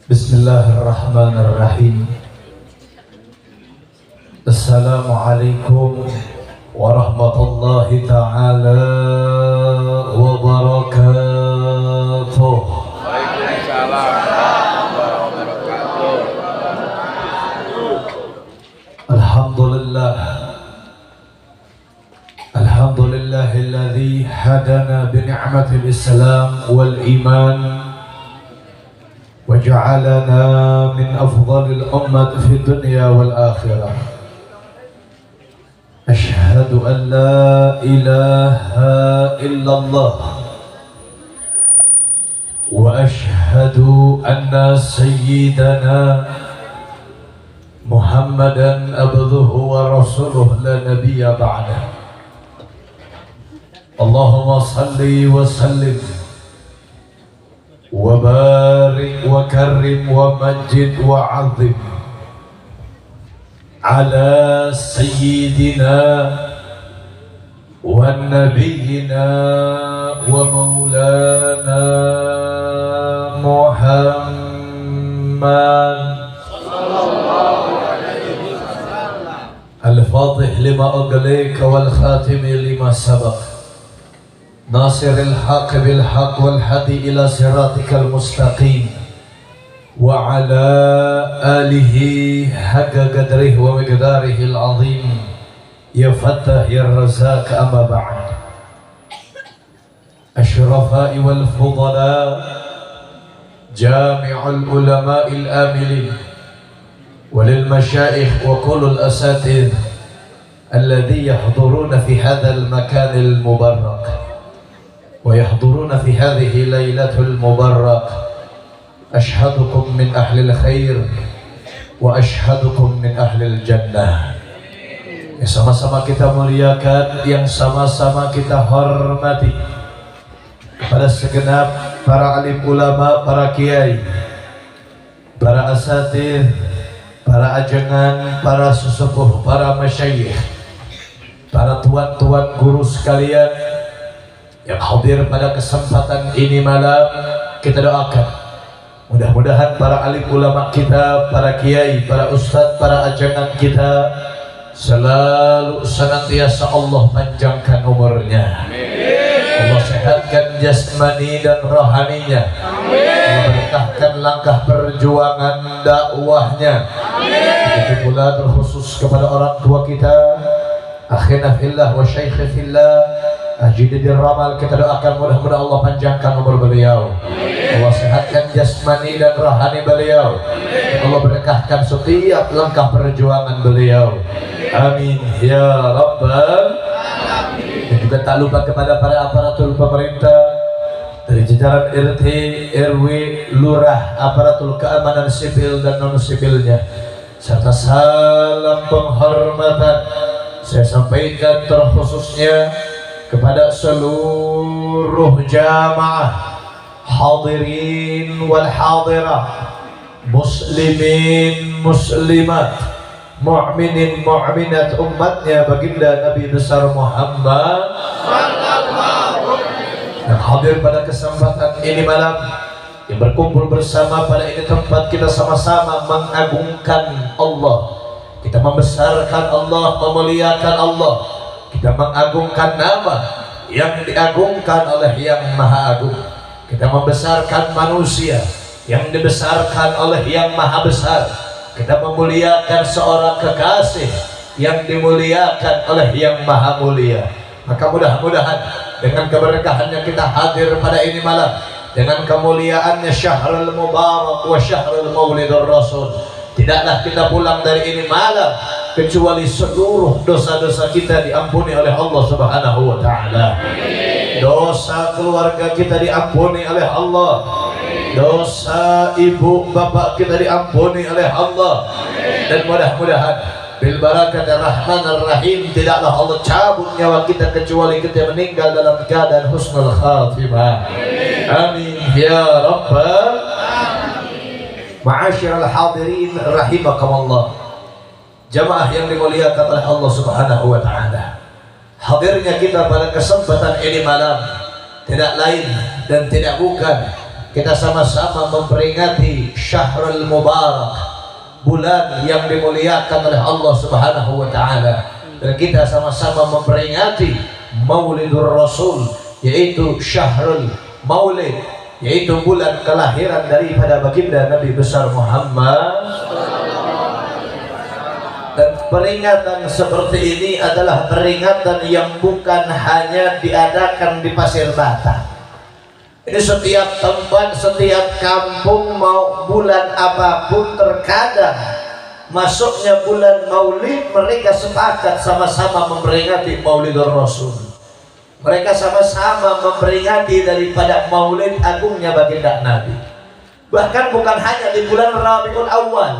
Bismillahirrahmanirrahim. Assalamualaikum warahmatullahi ta'ala wabarakatuh. Waalaikumsalam warahmatullahi wabarakatuh. Alhamdulillahilladzi hadana bi ni'matil Islam wal iman وجعلنا من أفضل الأمة في الدنيا والآخرة. أشهد أن لا إله إلا الله وأشهد أن سيدنا محمدا عبده ورسوله لا نبي بعده. اللهم صل وسلم وبارك وكرم ومجد وعظم على سيدنا ونبينا ومولانا محمد الفاتح لما أغلق والخاتم لما سبق ناصر الحق بالحق والهدي إلى صراطك المستقيم وعلى آله حق قدره ومقداره العظيم يا فتاح يا الرزاق. أما بعد، الشرفاء والفضلاء جامع العلماء الآملين وللمشايخ وكل الأساتذة الذين يحضرون في هذا المكان المبارك ويحضرون في هذه الليلة المبارك، أشهدكم من أهل الخير وأشهدكم من أهل الجنة. Yang sama-sama kita muliakan, yang sama-sama kita hormati kepada segenap para alim ulama, para kiai, para asatidz, para ajengan, para sesepuh, para masyayikh, para tuan-tuan guru sekalian yang hadir pada kesempatan ini malam. Kita doakan mudah-mudahan para alim ulama kita, para kiai, para ustadz, para ajangan kita selalu senantiasa Allah panjangkan umurnya, Allah sehatkan jasmani dan rohaninya, Allah berkahkan langkah perjuangan dakwahnya. Begitu pula terkhusus kepada orang tua kita, akhina fillah wa syaikhi fillah Ajididin Ramal, kita doakan mudah-mudahan Allah panjangkan umur beliau, Allah sehatkan jasmani dan rohani beliau, Allah berkahkan setiap langkah perjuangan beliau. Amin ya rabbal alamin. Dan juga tak lupa kepada para aparatur pemerintah dari jajaran RT, RW, lurah, aparatur keamanan sipil dan non sipilnya, serta salam penghormatan saya sampaikan terkhususnya kepada seluruh jamaah hadirin wal hadirah, muslimin muslimat, mu'minin mu'minat, umatnya baginda Nabi besar Muhammad yang hadir pada kesempatan ini malam, yang berkumpul bersama pada ini tempat kita sama-sama mengagungkan Allah, kita membesarkan Allah, memuliakan Allah, kita mengagungkan nama yang diagungkan oleh yang maha agung, kita membesarkan manusia yang dibesarkan oleh yang maha besar, kita memuliakan seorang kekasih yang dimuliakan oleh yang maha mulia. Maka mudah-mudahan dengan keberkahannya kita hadir pada ini malam, dengan kemuliaannya syahrul mubarak wa syahrul maulidur rasul, tidaklah kita pulang dari ini malam kecuali seluruh dosa-dosa kita diampuni oleh Allah Subhanahu wa ta'ala. Dosa keluarga kita diampuni oleh Allah. Dosa ibu bapak kita diampuni oleh Allah. Dan mudah-mudahan bil barakatir rahmanir rahim tidaklah Allah cabut nyawa kita kecuali kita meninggal dalam keadaan husnul khatimah. Amin ya rabbal alamin. Ma'asyiral hadirin rahimakumullah. Jamaah yang dimuliakan oleh Allah Subhanahu wa taala. Hadirnya kita pada kesempatan ini malam tidak lain dan tidak bukan kita sama-sama memperingati Syahrul Mubarak, bulan yang dimuliakan oleh Allah Subhanahu wa taala, dan kita sama-sama memperingati Maulidur Rasul, yaitu Syahrul Maulid, yaitu bulan kelahiran daripada baginda Nabi besar Muhammad. Dan peringatan seperti ini adalah peringatan yang bukan hanya diadakan di Pasir Bata. Ini setiap tempat, setiap kampung, mau bulan apapun, terkadang masuknya bulan Maulid mereka sepakat sama-sama memperingati Maulidur Rasul. Mereka sama-sama memperingati daripada Maulid agungnya baginda Nabi. Bahkan bukan hanya di bulan Rabiul Awal,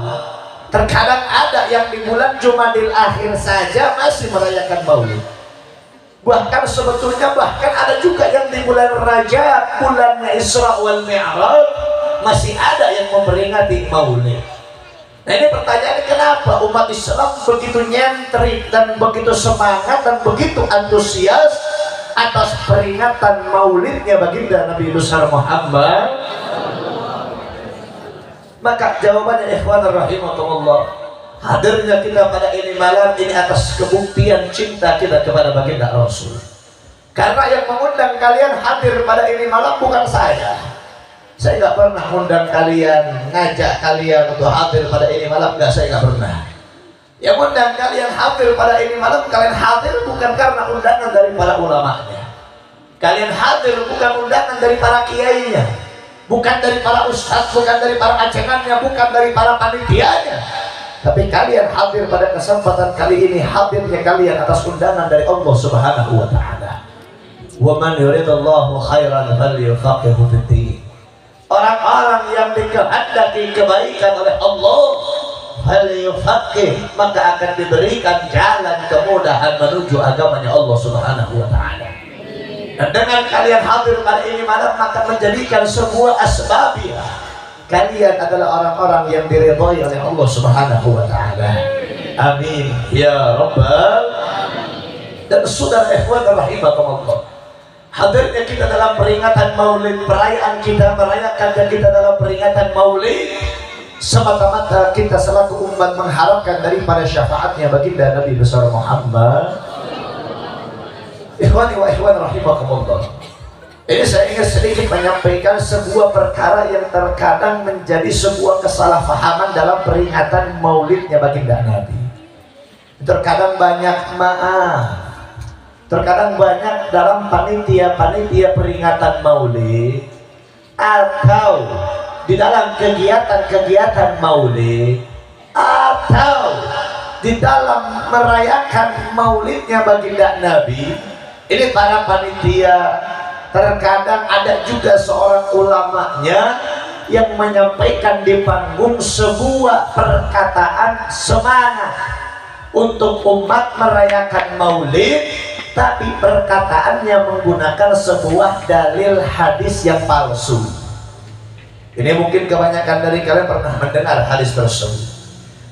terkadang ada yang di bulan Jumadil Akhir saja masih merayakan Maulid. Bahkan sebetulnya ada juga yang di bulan Rajab, bulannya Isra wal Mi'raj, masih ada yang memperingati Maulid. Nah, ini pertanyaan, kenapa umat Islam begitu nyentrik dan begitu semangat dan begitu antusias atas peringatan Maulidnya baginda Nabi besar Muhammad? Maka jawabannya ikhwan rahimakumullah, hadirnya kita pada ini malam ini atas kebuktian cinta kita kepada baginda Rasul. Karena yang mengundang kalian hadir pada ini malam bukan saya. Saya nggak pernah mengundang kalian, ngajak kalian untuk hadir pada ini malam, nggak, saya nggak pernah. Yang mengundang kalian hadir pada ini malam, kalian hadir bukan karena undangan dari para ulamanya. Kalian hadir bukan undangan dari para kiainya, bukan dari para ustadz, bukan dari para ajengannya, bukan dari para panitianya. Tapi kalian hadir pada kesempatan kali ini, hadirnya kalian atas undangan dari Allah Subhanahu wa taala. Wa man yuridullahu khairan falyufaqihu fid-din. Orang-orang yang dikehendaki kebaikan oleh Allah, falyufaqih, maka akan diberikan jalan kemudahan menuju agamanya Allah Subhanahu wa taala. Dan dengan kalian hadir pada ini malam, maka menjadikan sebuah asbabiyah kalian adalah orang-orang yang diridhai oleh Allah Subhanahu wa taala. Amin ya rabbal alamin. Dan saudara ikhwan rahimakumullah, hadirnya kita dalam peringatan Maulid, perayaan kita merayakan dan kita dalam peringatan Maulid semata-mata kita selaku umat mengharapkan daripada syafaatnya baginda Nabi besar Muhammad. Ikhwani wa ikhwan rahimakumullah, ini saya ingin sedikit menyampaikan sebuah perkara yang terkadang menjadi sebuah kesalahpahaman dalam peringatan Maulidnya baginda Nabi. Terkadang banyak terkadang banyak dalam panitia-panitia peringatan Maulid atau di dalam kegiatan-kegiatan Maulid atau di dalam merayakan Maulidnya baginda Nabi, ini para panitia terkadang ada juga seorang ulamanya yang menyampaikan di panggung sebuah perkataan semangat untuk umat merayakan Maulid, tapi perkataannya menggunakan sebuah dalil hadis yang palsu. Ini mungkin kebanyakan dari kalian pernah mendengar hadis tersebut.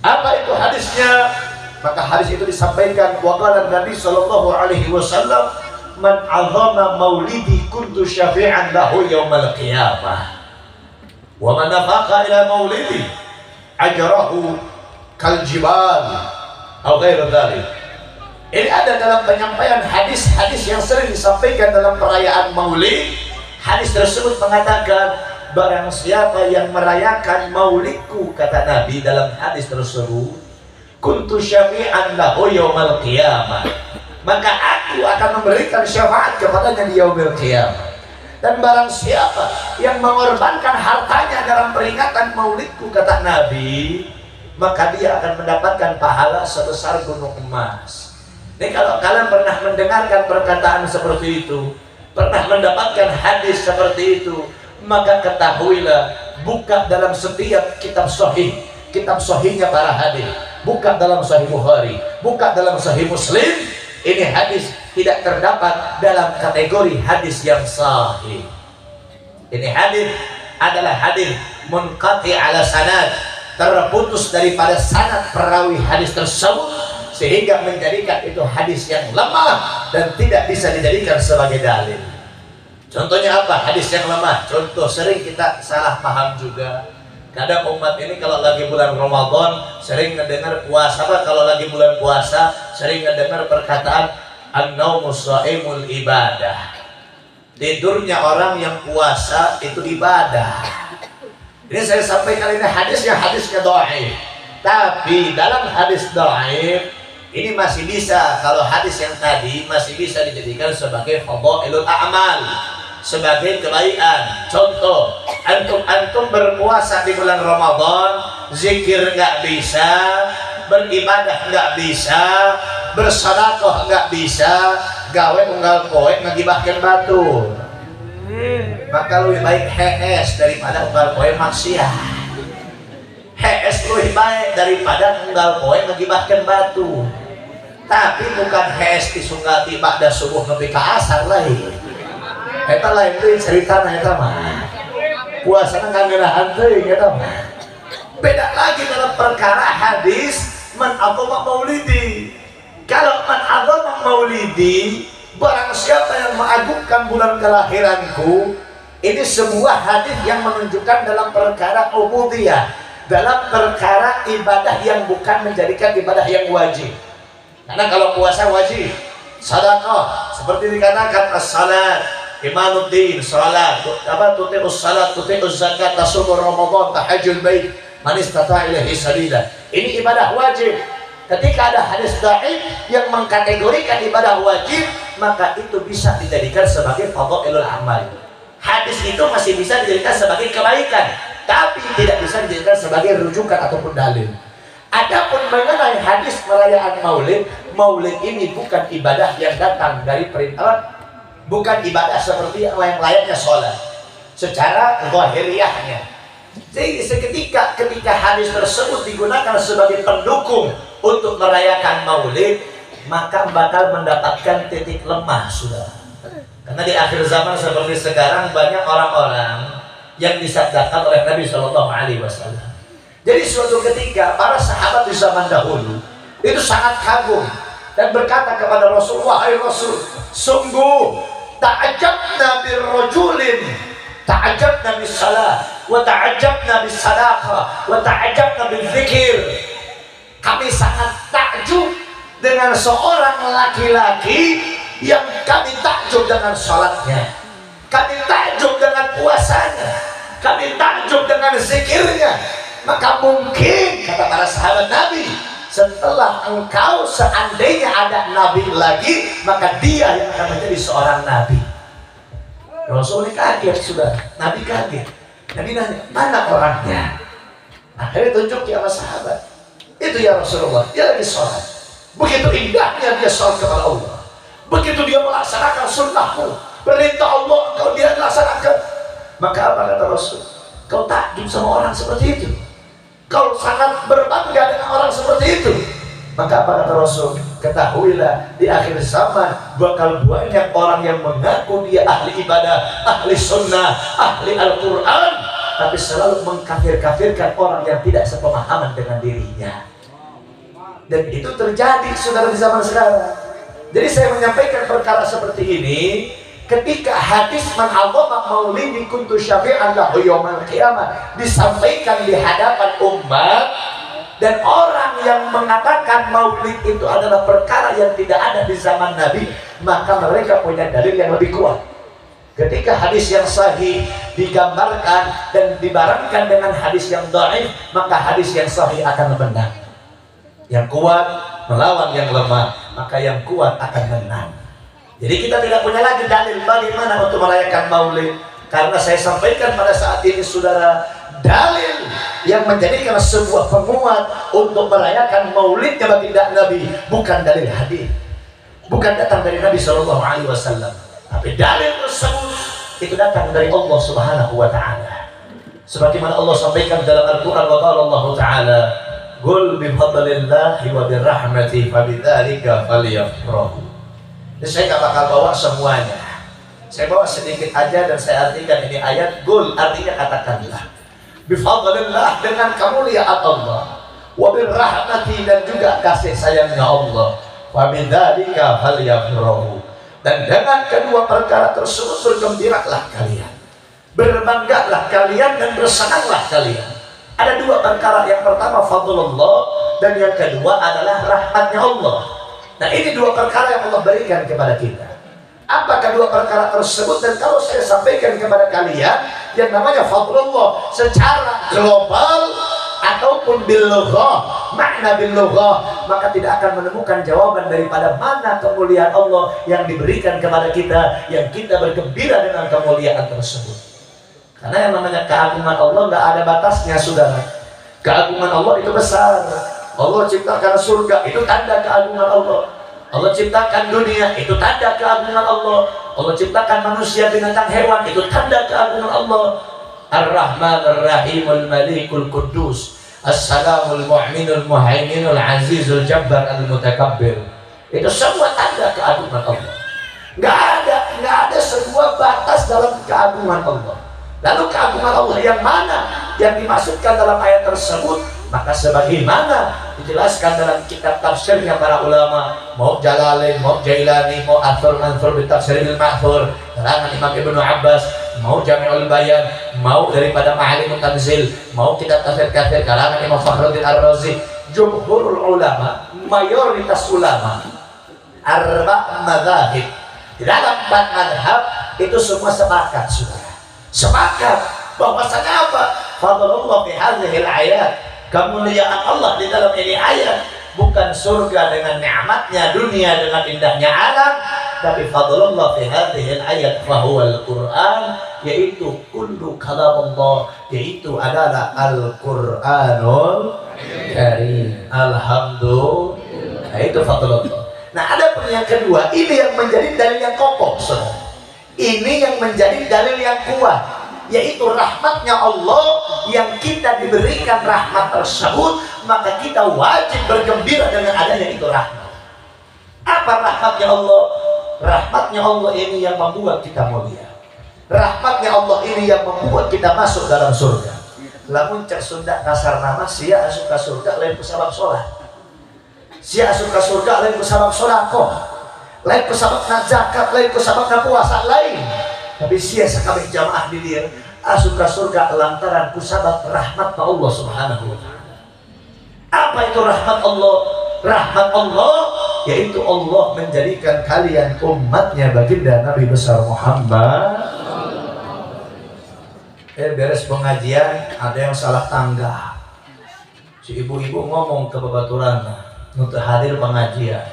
Apa itu hadisnya? Maka hadis itu disampaikan, wa qala Nabi sallallahu alaihi wasallam, man azama maulidi kuntu syafi'an lahu yaumal qiyamah wa man nafaqa ila maulidi ajrahu kal jibal atau ghairu dzalik. Ini ada dalam penyampaian hadis-hadis yang sering disampaikan dalam perayaan Maulid. Hadis tersebut mengatakan, barang siapa yang merayakan maulidku, kata Nabi dalam hadis tersebut, kuntu syafi'an lahu yaumal qiyamah, maka aku akan memberikan syafaat kepadanya di yaumil qiyamah. Dan barang siapa yang mengorbankan hartanya dalam peringatan maulidku, kata Nabi, maka dia akan mendapatkan pahala sebesar gunung emas. Ini kalau kalian pernah mendengarkan perkataan seperti itu, pernah mendapatkan hadis seperti itu, maka ketahuilah, buka dalam setiap kitab sahihnya para hadis, buka dalam Sahih Bukhari, buka dalam Sahih Muslim, ini hadis tidak terdapat dalam kategori hadis yang sahih. Ini hadis adalah hadis munqati ala sanad, terputus daripada sanad perawi hadis tersebut, sehingga menjadikan itu hadis yang lemah dan tidak bisa dijadikan sebagai dalil. Contohnya apa? Hadis yang lemah. Contoh sering kita salah paham juga. Kadang umat ini kalau lagi bulan Ramadan sering mendengar puasa, kalau lagi bulan puasa sering mendengar perkataan an-naumus shaimul ibadah. Tidurnya orang yang puasa itu ibadah. Ini saya sampaikan, ini hadisnya dhaif. Tapi dalam hadis dhaif ini masih bisa, kalau hadis yang tadi masih bisa dijadikan sebagai fadhailul a'mal, sebagai kebaikan. Contoh, antum berpuasa di bulan Ramadan, zikir nggak bisa, beribadah nggak bisa, bersedekah nggak bisa, gawe unggal poe ngagibahkeun batur. Maka lebih baik HS daripada unggal poe maksiat. HS lebih baik daripada unggal poe ngagibahkeun batur. Tapi bukan HS disunggal tiba da subuh nepi ka asar lain. Eta lain teh ceritana eta mah. Puasana ngangeunahan teuing eta mah. Beda lagi dalam perkara hadis man aqama maulidi. Kalau man aqama maulidi, barang siapa yang mengagungkan bulan kelahiranku, ini sebuah hadis yang menunjukkan dalam perkara ubudiyah, dalam perkara ibadah yang bukan menjadikan ibadah yang wajib. Karena kalau puasa wajib, sedekah seperti dikatakan as-salat, imanuddin, salat, tuti'us salat, tuti'uz zakat, tasumur ramadan, tahajjul bait, man istata'a ilaihi sabila. Ini ibadah wajib. Ketika ada hadis dhaif yang mengkategorikan ibadah wajib, maka itu bisa dijadikan sebagai fadhailul amal. Hadis itu masih bisa dijadikan sebagai kebaikan, tapi tidak bisa dijadikan sebagai rujukan ataupun dalil. Adapun mengenai hadis perayaan Maulid, Maulid ini bukan ibadah yang datang dari perintah, bukan ibadah seperti yang layaknya sholat secara zahiriyahnya. Jadi ketika hadis tersebut digunakan sebagai pendukung untuk merayakan Maulid, maka bakal mendapatkan titik lemah, sudah. Karena di akhir zaman seperti sekarang banyak orang-orang yang disabdakan oleh Nabi Shallallahu Alaihi Wasallam. Jadi suatu ketika para sahabat di zaman dahulu itu sangat kagum dan berkata kepada Rasul, wahai Rasul, sungguh ta'ajabna birrajulin, ta'ajabna bis salah, wa ta'ajabna bis sadaqah, wa ta'ajabna bil zikir. Kami sangat takjub dengan seorang laki-laki yang kami takjub dengan salatnya, kami takjub dengan puasanya, kami takjub dengan zikirnya. Maka mungkin, kata para sahabat Nabi, setelah engkau seandainya ada Nabi lagi, maka dia yang akan menjadi seorang Nabi. Rasul kaget, sudah. Nabi kaget. Nabi nanya, mana orangnya? Akhirnya tunjuk ya sama sahabat. Itu ya Rasulullah, dia lagi sholat. Begitu indahnya dia sholat kepada Allah. Begitu dia melaksanakan sunnahmu, perintah Allah, engkau dia laksanakan. Maka apa kata Rasul? Kau takjub sama orang seperti itu, kau sangat berbangga dengan orang seperti itu. Maka apa kata Rasul? Ketahuilah di akhir zaman bakal banyak orang yang mengaku dia ahli ibadah, ahli sunnah, ahli Al-Quran, tapi selalu mengkafir-kafirkan orang yang tidak sepemahaman dengan dirinya. Dan itu terjadi, saudara, di zaman sekarang. Jadi saya menyampaikan perkara seperti ini ketika hadis man adzama maulidi kuntu syafi'an lahu yaumil qiyamah disampaikan di hadapan umat, dan orang yang mengatakan maulid itu adalah perkara yang tidak ada di zaman Nabi, maka mereka punya dalil yang lebih kuat. Ketika hadis yang sahih digambarkan dan dibarengkan dengan hadis yang dhaif, maka hadis yang sahih akan menang. Yang kuat melawan yang lemah, maka yang kuat akan menang. Jadi kita tidak punya lagi dalil bagaimana untuk merayakan Maulid, karena saya sampaikan pada saat ini, saudara, dalil yang menjadikan sebuah penguat untuk merayakan Maulidnya baginda Nabi bukan dalil hadis, bukan datang dari Nabi Shallallahu Alaihi Wasallam, Tapi dalil tersebut itu datang dari Allah Subhanahu wa taala. Sebagaimana Allah sampaikan dalam Al-Qur'an, wa qala Allah taala, "Qul bi fadlillahi wa bi rahmatihi fabidzalika falyafrahu." Jadi saya nggak bakal bawa semuanya. Saya bawa sedikit aja dan saya artikan ini ayat. Qul artinya katakanlah. Bi fadlillah, dengan kemuliaan Allah, wa bi rahmatihi, dan juga kasih sayangnya Allah, fabidzalika falyafrahu. Dan dengan kedua perkara tersebut bergembiralah kalian, berbanggalah kalian, dan bersenanglah kalian. Ada dua perkara, yang pertama fadlullah, dan yang kedua adalah rahmatnya Allah. Nah, ini dua perkara yang Allah berikan kepada kita. Apa kedua perkara tersebut? Dan kalau saya sampaikan kepada kalian yang namanya fadlullah secara global ataupun bil lughah, makna bil lughah, maka tidak akan menemukan jawaban daripada mana kemuliaan Allah yang diberikan kepada kita, yang kita bergembira dengan kemuliaan tersebut. Karena yang namanya keagungan Allah nggak ada batasnya, saudara. Keagungan Allah itu besar. Allah ciptakan surga, itu tanda keagungan Allah. Allah ciptakan dunia, itu tanda keagungan Allah. Allah ciptakan manusia, binatang, hewan, itu tanda keagungan Allah. Ar-Rahman Ar-Rahim Al-Malikul Quddus As-Salamul Mu'minul Muhaiminul Azizul Jabbar Al-Mutakabbir. Itu semua tanda keagungan Allah. Nggak ada sebuah batas dalam keagungan Allah. Lalu keagungan Allah yang mana yang dimaksudkan dalam ayat tersebut? Maka sebagaimana dijelaskan dalam kitab tafsirnya para ulama, mau Jalalain, mau Jailani, mau Athur-Manthur bitafsiril ma'thur, karangan Imam Ibnu Abbas, mau Jami'ul Bayan, mau daripada Ma'alimut Tanzil, mau kitab tafsir-tafsir karangan Imam Fakhruddin Ar-Razi, jumhurul ulama, mayoritas ulama, arba' madzahib, di dalam 4 madhab itu semua sepakat, saudara. Sepakat bahwasanya apa? Fadlullah fi hadhil ayat, kemuliaan Allah di dalam ini ayat bukan surga dengan nikmatnya, dunia dengan indahnya alam, tapi fadlullah fi hadhil ayat fahuwal Qur'an, yaitu kullu kalam Allah, yaitu adalah Al-Qur'anul Karim. Alhamdulillah, itu fadlullah. Nah, ada pun yang kedua, ini yang menjadi dalil yang kokoh, saudara. Ini yang menjadi dalil yang kuat, yaitu rahmatnya Allah, yang kita diberikan rahmat tersebut, maka kita wajib bergembira dengan adanya itu rahmat. Apa rahmatnya Allah? Rahmatnya Allah ini yang membuat kita mulia. Rahmatnya Allah ini yang membuat kita masuk dalam surga. Lamun cek Sunda kasar nama, sia asuka surga lain kusabab sholat. Sia asuka surga lain kusabab sholako, lain kusabab zakat, lain kusabab puasa lain. Tapi sia sakabeh jamaah di dia asuka surga lantaran kusabab rahmat Allah Subhanahu wa ta'ala. Apa itu rahmat Allah? Rahmat Allah yaitu Allah menjadikan kalian umatnya baginda Nabi besar Muhammad. Beres pengajian ada yang salah tangga. Si ibu-ibu ngomong ke babaturan untuk hadir pengajian.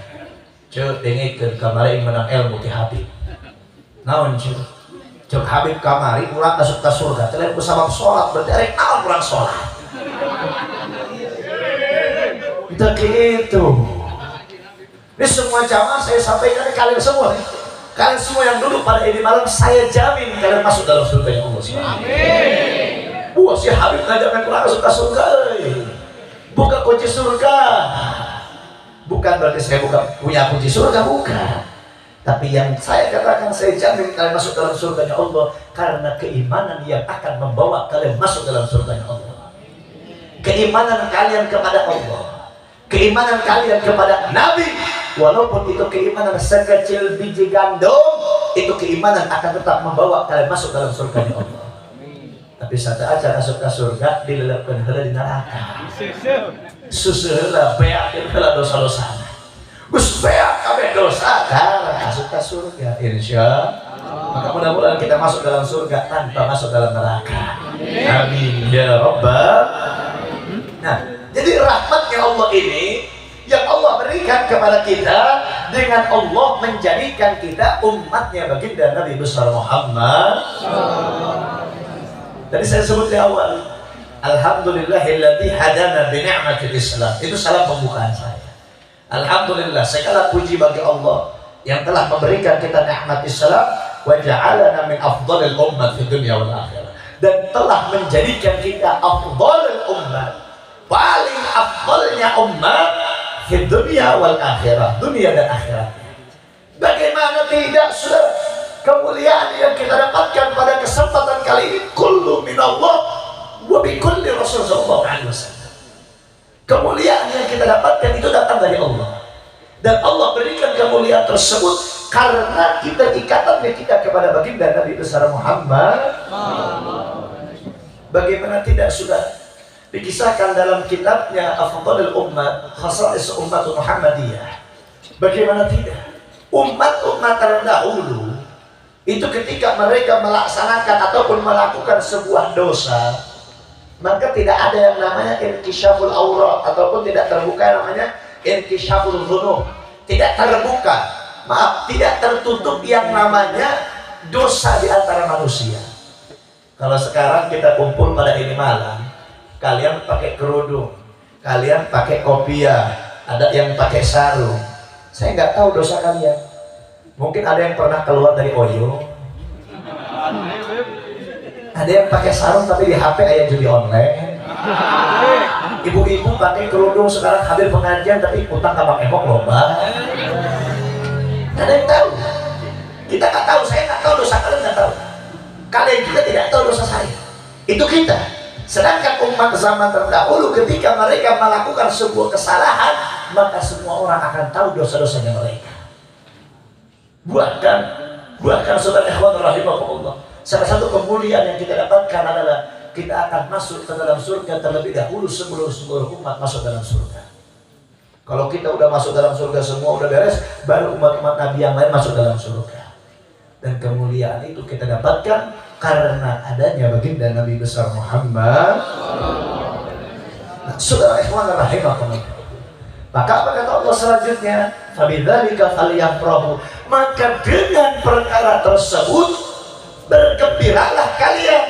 Cek dengikeun kamari menang ilmu ti Habib. Naon cek? Cek Habib kamari urang masuk ke surga. Teh lain kusabab salat berarti ari naon urang salat. Itu gitu. Ini semua jamaah saya sampaikan ke kalian semua. Kalian semua yang duduk pada ini malam, saya jamin kalian masuk dalam surga Allah. Amin. Wah, si Habib ngajakin kurang masuk ke surga. Buka kunci surga. Bukan berarti saya punya kunci surga, bukan. Tapi yang saya katakan, saya jamin kalian masuk dalam surganya Allah karena keimanan yang akan membawa kalian masuk dalam surganya Allah. Keimanan kalian kepada Allah, keimanan kalian kepada Nabi, walaupun itu keimanan sekecil biji gandum, itu keimanan akan tetap membawa kalian masuk dalam surganya Allah. Tapi satu aja masuk ke surga dilelapkan heula di neraka. Suseulah beak heula dosa-dosa. Gus beak kabeh dosa kan masuk ke surga insyaallah. Maka mudah-mudahan kita masuk dalam surga tanpa masuk dalam neraka. Amin ya rabbal. Nah, jadi rahmatnya Allah ini yang Allah berikan kepada kita dengan Allah menjadikan kita umatnya baginda Nabi besar Muhammad. Tadi saya sebut di awal, alhamdulillahilladzi hadana bi ni'matil Islam. Itu salam pembukaan saya. Alhamdulillah, segala puji bagi Allah yang telah memberikan kita nikmat Islam wa ja'alana min afdhalil ummat fid dunya wal akhirah, dan telah menjadikan kita afdhalul ummat, paling afdalnya umat fid dunya wal akhirah, dunia dan akhirat. Bagaimana tidak, saudara? Kemuliaan yang kita dapatkan pada kesempatan kali ini kullu minallah wa bi kulli rasul sallallahu alaihi wasallam. Kemuliaan yang kita dapatkan itu datang dari Allah, dan Allah berikan kemuliaan tersebut karena kita ikatannya kita kepada baginda Nabi besar Muhammad. Bagaimana tidak, sudah dikisahkan dalam kitabnya Afdhalul Ummat Khasa'is Ummat Muhammadiyah. Bagaimana tidak, umat-umat terdahulu itu ketika mereka melaksanakan ataupun melakukan sebuah dosa, maka tidak ada yang namanya inkisyaful aurat, ataupun tidak terbuka namanya inkisyaful dhunub. Tidak terbuka, maaf, tidak tertutup yang namanya dosa di antara manusia. Kalau sekarang kita kumpul pada ini malam, kalian pakai kerudung, kalian pakai kopiah, ada yang pakai sarung. Saya nggak tahu dosa kalian. Mungkin ada yang pernah keluar dari Oyo, ada yang pakai sarung tapi di HP ayah judi online. Ibu-ibu pakai kerudung sekarang hadir pengajian tapi utang kabang emok loba. Ada yang tahu? Kita nggak tahu, saya nggak tahu, dosa kalian nggak tahu. Kalian juga tidak tahu dosa saya. Itu kita. Sedangkan umat zaman terdahulu ketika mereka melakukan sebuah kesalahan, maka semua orang akan tahu dosa-dosanya mereka. Buatkan saudara ikhwan rahimahullah, salah satu kemuliaan yang kita dapatkan adalah kita akan masuk ke dalam surga terlebih dahulu sebelum seluruh umat masuk dalam surga. Kalau kita udah masuk dalam surga semua udah beres, baru umat-umat Nabi yang lain masuk dalam surga. Dan kemuliaan itu kita dapatkan karena adanya baginda Nabi besar Muhammad. Saudara ikhwan rahimahullah, maka apa kata Allah selanjutnya? Fabidzalika falyafrahu, maka dengan perkara tersebut bergembiralah kalian,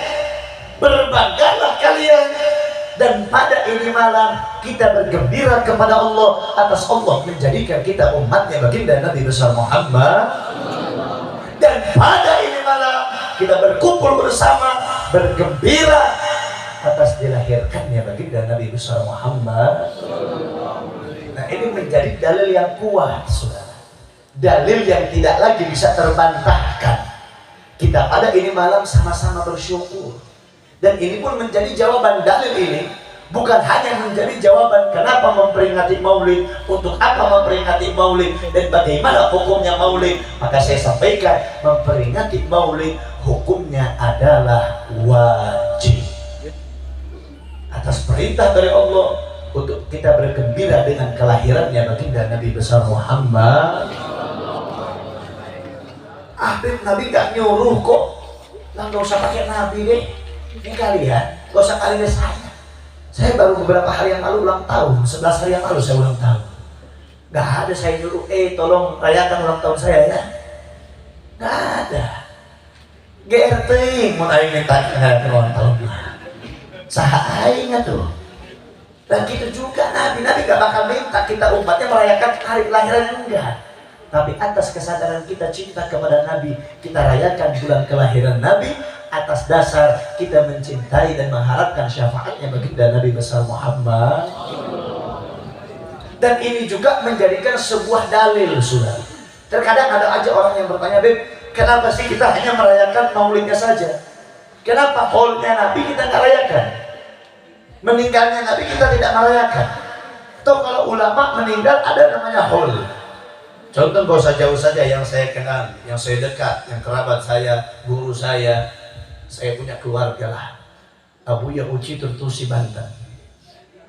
berbanggalah kalian. Dan pada ini malam kita bergembira kepada Allah atas Allah menjadikan kita umatnya baginda Nabi besar Muhammad. Dan pada ini malam kita berkumpul bersama bergembira atas dilahirkannya baginda Nabi besar Muhammad. Nah, ini menjadi dalil yang kuat, saudara. Dalil yang tidak lagi bisa terbantahkan. Kita pada ini malam sama-sama bersyukur. Dan ini pun menjadi jawaban dalil ini. Bukan hanya menjadi jawaban kenapa memperingati maulid, untuk apa memperingati maulid, dan bagaimana hukumnya maulid. Maka saya sampaikan, memperingati maulid hukumnya adalah wajib. Atas perintah dari Allah, untuk kita bergembira dengan kelahirannya baginda Nabi besar Muhammad. Nabi gak nyuruh kok, lah gak usah pakai Nabi deh. Ini kalian, gak usah kalian saya. Saya baru beberapa hari yang lalu ulang tahun, 11 hari yang lalu saya ulang tahun. Gak ada saya nyuruh, tolong rayakan ulang tahun saya ya. Gak ada. GRT mau aing minta ulang tahun. Saha aing tuh. Dan gitu juga Nabi gak bakal minta kita umatnya merayakan hari kelahiran, enggak. Tapi atas kesadaran kita cinta kepada Nabi, kita rayakan bulan kelahiran Nabi atas dasar kita mencintai dan mengharapkan syafaatnya baginda Nabi besar Muhammad. Dan ini juga menjadikan sebuah dalil, saudara. Terkadang ada aja orang yang bertanya, Beb, kenapa sih kita hanya merayakan maulidnya saja? Kenapa haulnya Nabi kita nggak rayakan? Meninggalnya Nabi kita tidak merayakan. Atau kalau ulama meninggal ada namanya haul. Contoh gak usah jauh saja, yang saya kenal, yang saya dekat, yang kerabat saya, guru saya punya keluarga lah. Abu Uci Tertusi Banten.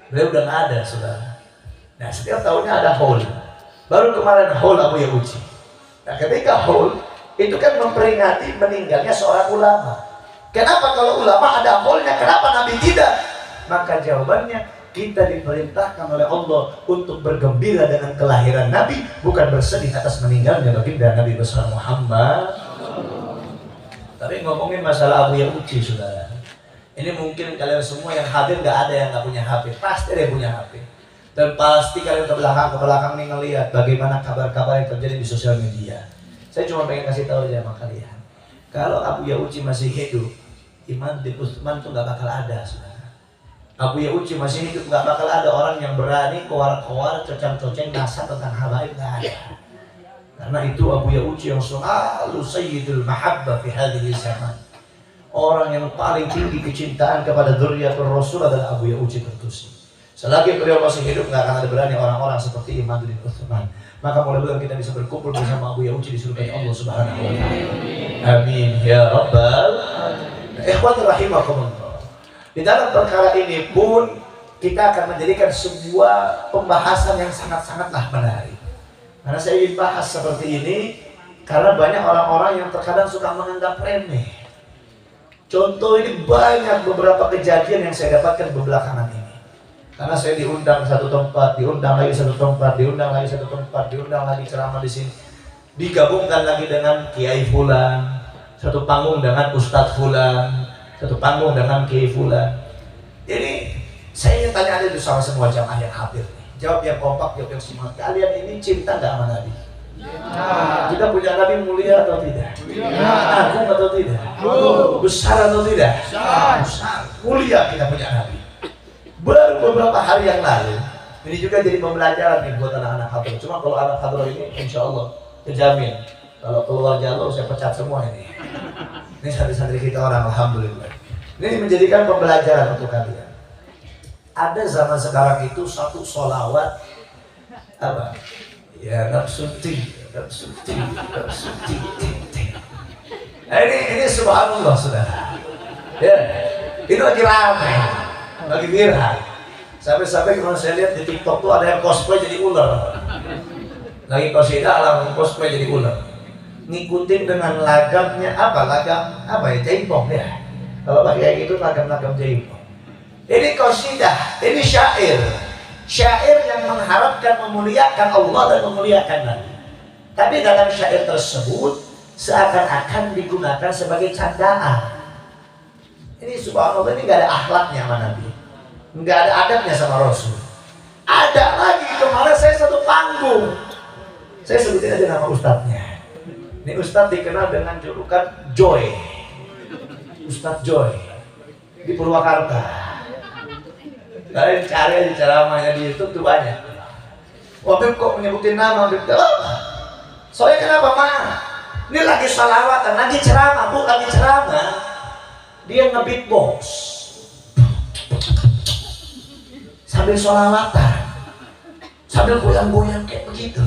Beliau udah nggak ada, saudara. Nah, setiap tahunnya ada haul. Baru kemarin haul Abu Uci. Nah, ketika haul itu kan memperingati meninggalnya seorang ulama. Kenapa kalau ulama ada haulnya, kenapa Nabi tidak? Maka jawabannya, kita diperintahkan oleh Allah untuk bergembira dengan kelahiran Nabi, bukan bersedih atas meninggalnya baginda Nabi besar Muhammad. Tapi ngomongin masalah Abu Uci, saudara, ini mungkin kalian semua yang hadir nggak ada yang nggak punya HP, pasti ada yang punya HP. Dan pasti kalian ke belakang nih ngelihat bagaimana kabar-kabar yang terjadi di sosial media. Saya cuma pengen kasih tahu aja sama kalian, Kalau Abu Ya'uji masih hidup, iman bin Utsman itu nggak bakal ada. Saudara. Abu Ya'uji masih hidup, nggak bakal ada orang yang berani kowar-kowar, cocang-coceng, nasab tentang habaib, nggak ada. Karena itu Abu Ya'uji yang selalu sayyidul mahabbah fi hadhihi zaman. Orang yang paling tinggi kecintaan kepada dzurriyyatur Rasul adalah Abu Ya'uji Tartusi. Selagi beliau masih hidup, nggak akan ada berani orang-orang seperti Imam bin Utsman. Maka mudah-mudahan kita bisa berkumpul bersama Abu Ya'uji di surga Allah Subhanahu wa taala. Amin ya rabbal alamin. Ikhwan rahimakumullah. Di dalam perkara ini pun kita akan menjadikan sebuah pembahasan yang sangat-sangatlah menarik. Karena saya ingin bahas seperti ini karena banyak orang-orang yang terkadang suka menganggap remeh. Contoh ini banyak beberapa kejadian yang saya dapatkan belakangan ini. Karena saya diundang satu tempat, diundang lagi satu tempat, diundang lagi satu tempat, diundang lagi ceramah di sini. Digabungkan lagi dengan Kiai Fulan, satu panggung dengan Ustadz Fulan, satu panggung dengan Kiai Fulan. Jadi saya ingin tanya ada sama semua jamaah yang hadir nih. Jawab yang kompak, jawab yang semangat. Kalian ini cinta nggak sama Nabi? Ya. Kita punya Nabi mulia atau tidak? Ya. Agung atau tidak? Besar atau tidak? Besar. Mulia kita punya Nabi. Baru beberapa hari yang lalu, ini juga jadi pembelajaran nih buat anak-anak hadroh. Cuma kalau anak hadroh ini, insya Allah terjamin. Kalau keluar jalur saya pecat semua ini. Ini santri-santri kita orang, alhamdulillah. Ini menjadikan pembelajaran untuk kalian. Ada zaman sekarang itu satu sholawat apa? Ya nafsuti. Ini subhanallah saudara. Ya, itu lagi ramai. Lagi viral. Sampai-sampai kalau saya lihat di TikTok tuh ada yang cosplay jadi ular. Lagi qasidah langsung cosplay jadi ular. Ngikutin dengan lagamnya apa? Lagam apa ya? Jaipong ya. Kalau pakai gitu lagam-lagam jaipong. Ini qasidah, ini syair. Syair yang mengharapkan memuliakan Allah dan memuliakan Nabi. Tapi dalam syair tersebut seakan-akan digunakan sebagai candaan. Ini subhanallah, ini nggak ada akhlaknya sama Nabi, nggak ada adabnya sama Rasul. Ada lagi kemarin saya satu panggung, saya sebutin aja nama ustadznya. Ini ustadz dikenal dengan julukan Joy, Ustadz Joy di Purwakarta. Kalian cari aja ceramahnya di YouTube tuh banyak. Waktu kok menyebutin nama, soalnya kenapa mah? Ini lagi salawatan, lagi ceramah, bu, lagi ceramah. Dia nge-beatbox sambil sholawatan, sambil goyang-goyang kayak begitu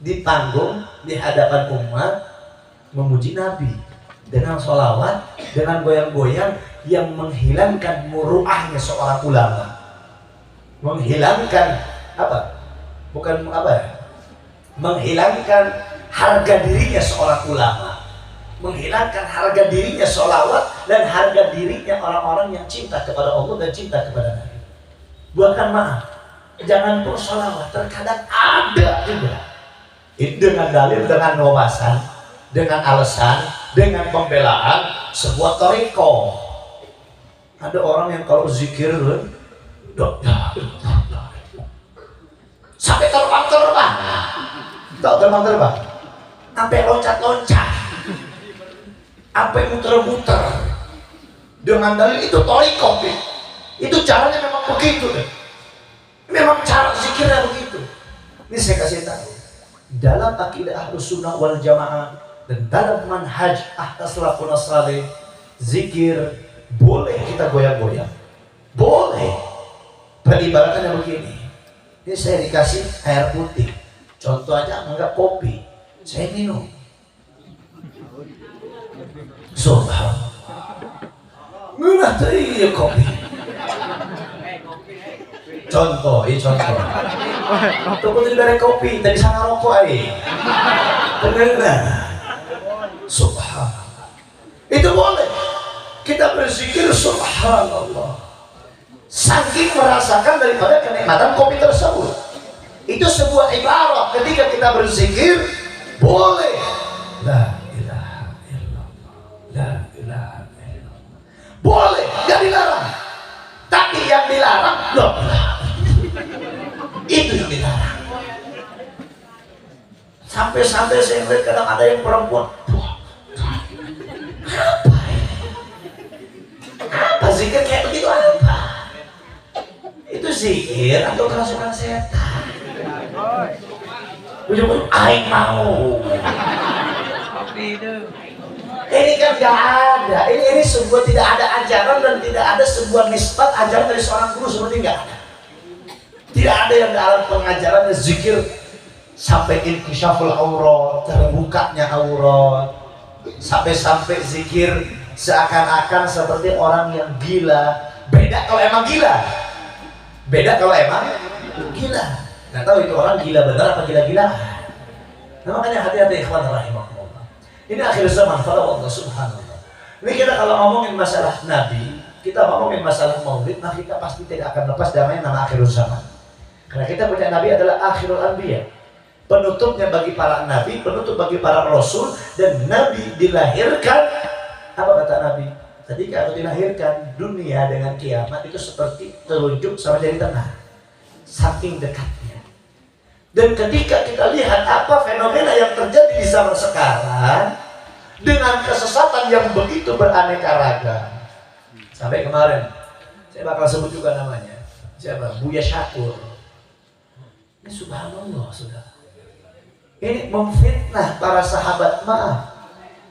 di panggung, di hadapan umat, memuji Nabi dengan sholawat, dengan goyang-goyang yang menghilangkan muruahnya seorang ulama, menghilangkan apa? Bukan apa ya? Menghilangkan harga dirinya seorang ulama, menghilangkan harga dirinya sholawat dan harga dirinya orang-orang yang cinta kepada Allah dan cinta kepada Nabi. Bukan maaf, jangan pun sholawat, terkadang ada juga dengan dalil, dengan wawasan, dengan alasan, dengan pembelaan sebuah thariqah. Ada orang yang kalau zikir sampai terbang-terbang, tak terbang-terbang, sampai loncat-loncat, sampai muter-muter dengan dalil itu thariqah. Itu caranya memang begitu deh. Memang cara zikirnya begitu. Ini saya kasih tahu. Dalam akidah Ahlus Sunnah wal Jamaah dan dalam manhaj salafun saleh, zikir boleh kita goyang-goyang. Boleh. Peribaratnya begini. Ini saya dikasih air putih. Contoh aja anggap kopi. Saya minum. Subhanallah. Nggak tadi kopi. Contoh, ini contoh. Tunggu dari kopi, tadi sana rokok aja. Ternyata, subhanallah. Itu boleh. Kita berzikir subhanallah. Saking merasakan daripada kenikmatan kopi tersebut. Itu sebuah ibarat ketika kita berzikir boleh. La ilaha illallah. La ilaha illallah. Boleh, gak dilarang. Tapi yang dilarang loh. Itu yang dilarang. Sampai-sampai saya melihat kadang ada yang perempuan zikir kayak begitu apa? Itu zikir atau kerasukan setan? Ujung-ujung aing mau. Ini kan gak ada. Ini sebuah tidak ada ajaran dan tidak ada sebuah nisbat ajaran dari seorang guru, seperti nggak ada. Tidak ada yang dalam pengajaran zikir sampai inkisyaful aurat, terbukanya aurat, sampai zikir seakan-akan seperti orang yang gila. Beda kalau emang gila. Beda kalau emang gila. Nggak tahu itu orang gila benar apa gila-gila. Nah, makanya hati-hati ikhwan rahimahullah. Ini akhir zaman, pada Allah subhanallah. Ini kita kalau ngomongin masalah Nabi, kita ngomongin masalah maulid, nah kita pasti tidak akan lepas damai nama akhir zaman. Karena kita punya Nabi adalah akhirul anbiya, penutupnya bagi para Nabi, penutup bagi para Rasul. Dan Nabi dilahirkan, apa kata Nabi? Ketika dilahirkan, dunia dengan kiamat itu seperti telunjuk sama jari tengah, saking dekatnya. Dan ketika kita lihat apa fenomena yang terjadi di zaman sekarang dengan kesesatan yang begitu beraneka ragam. Sampai kemarin saya bakal sebut juga namanya. Siapa? Buya Syakur. Ini subhanallah, sudah. Ini memfitnah para sahabat. Maaf.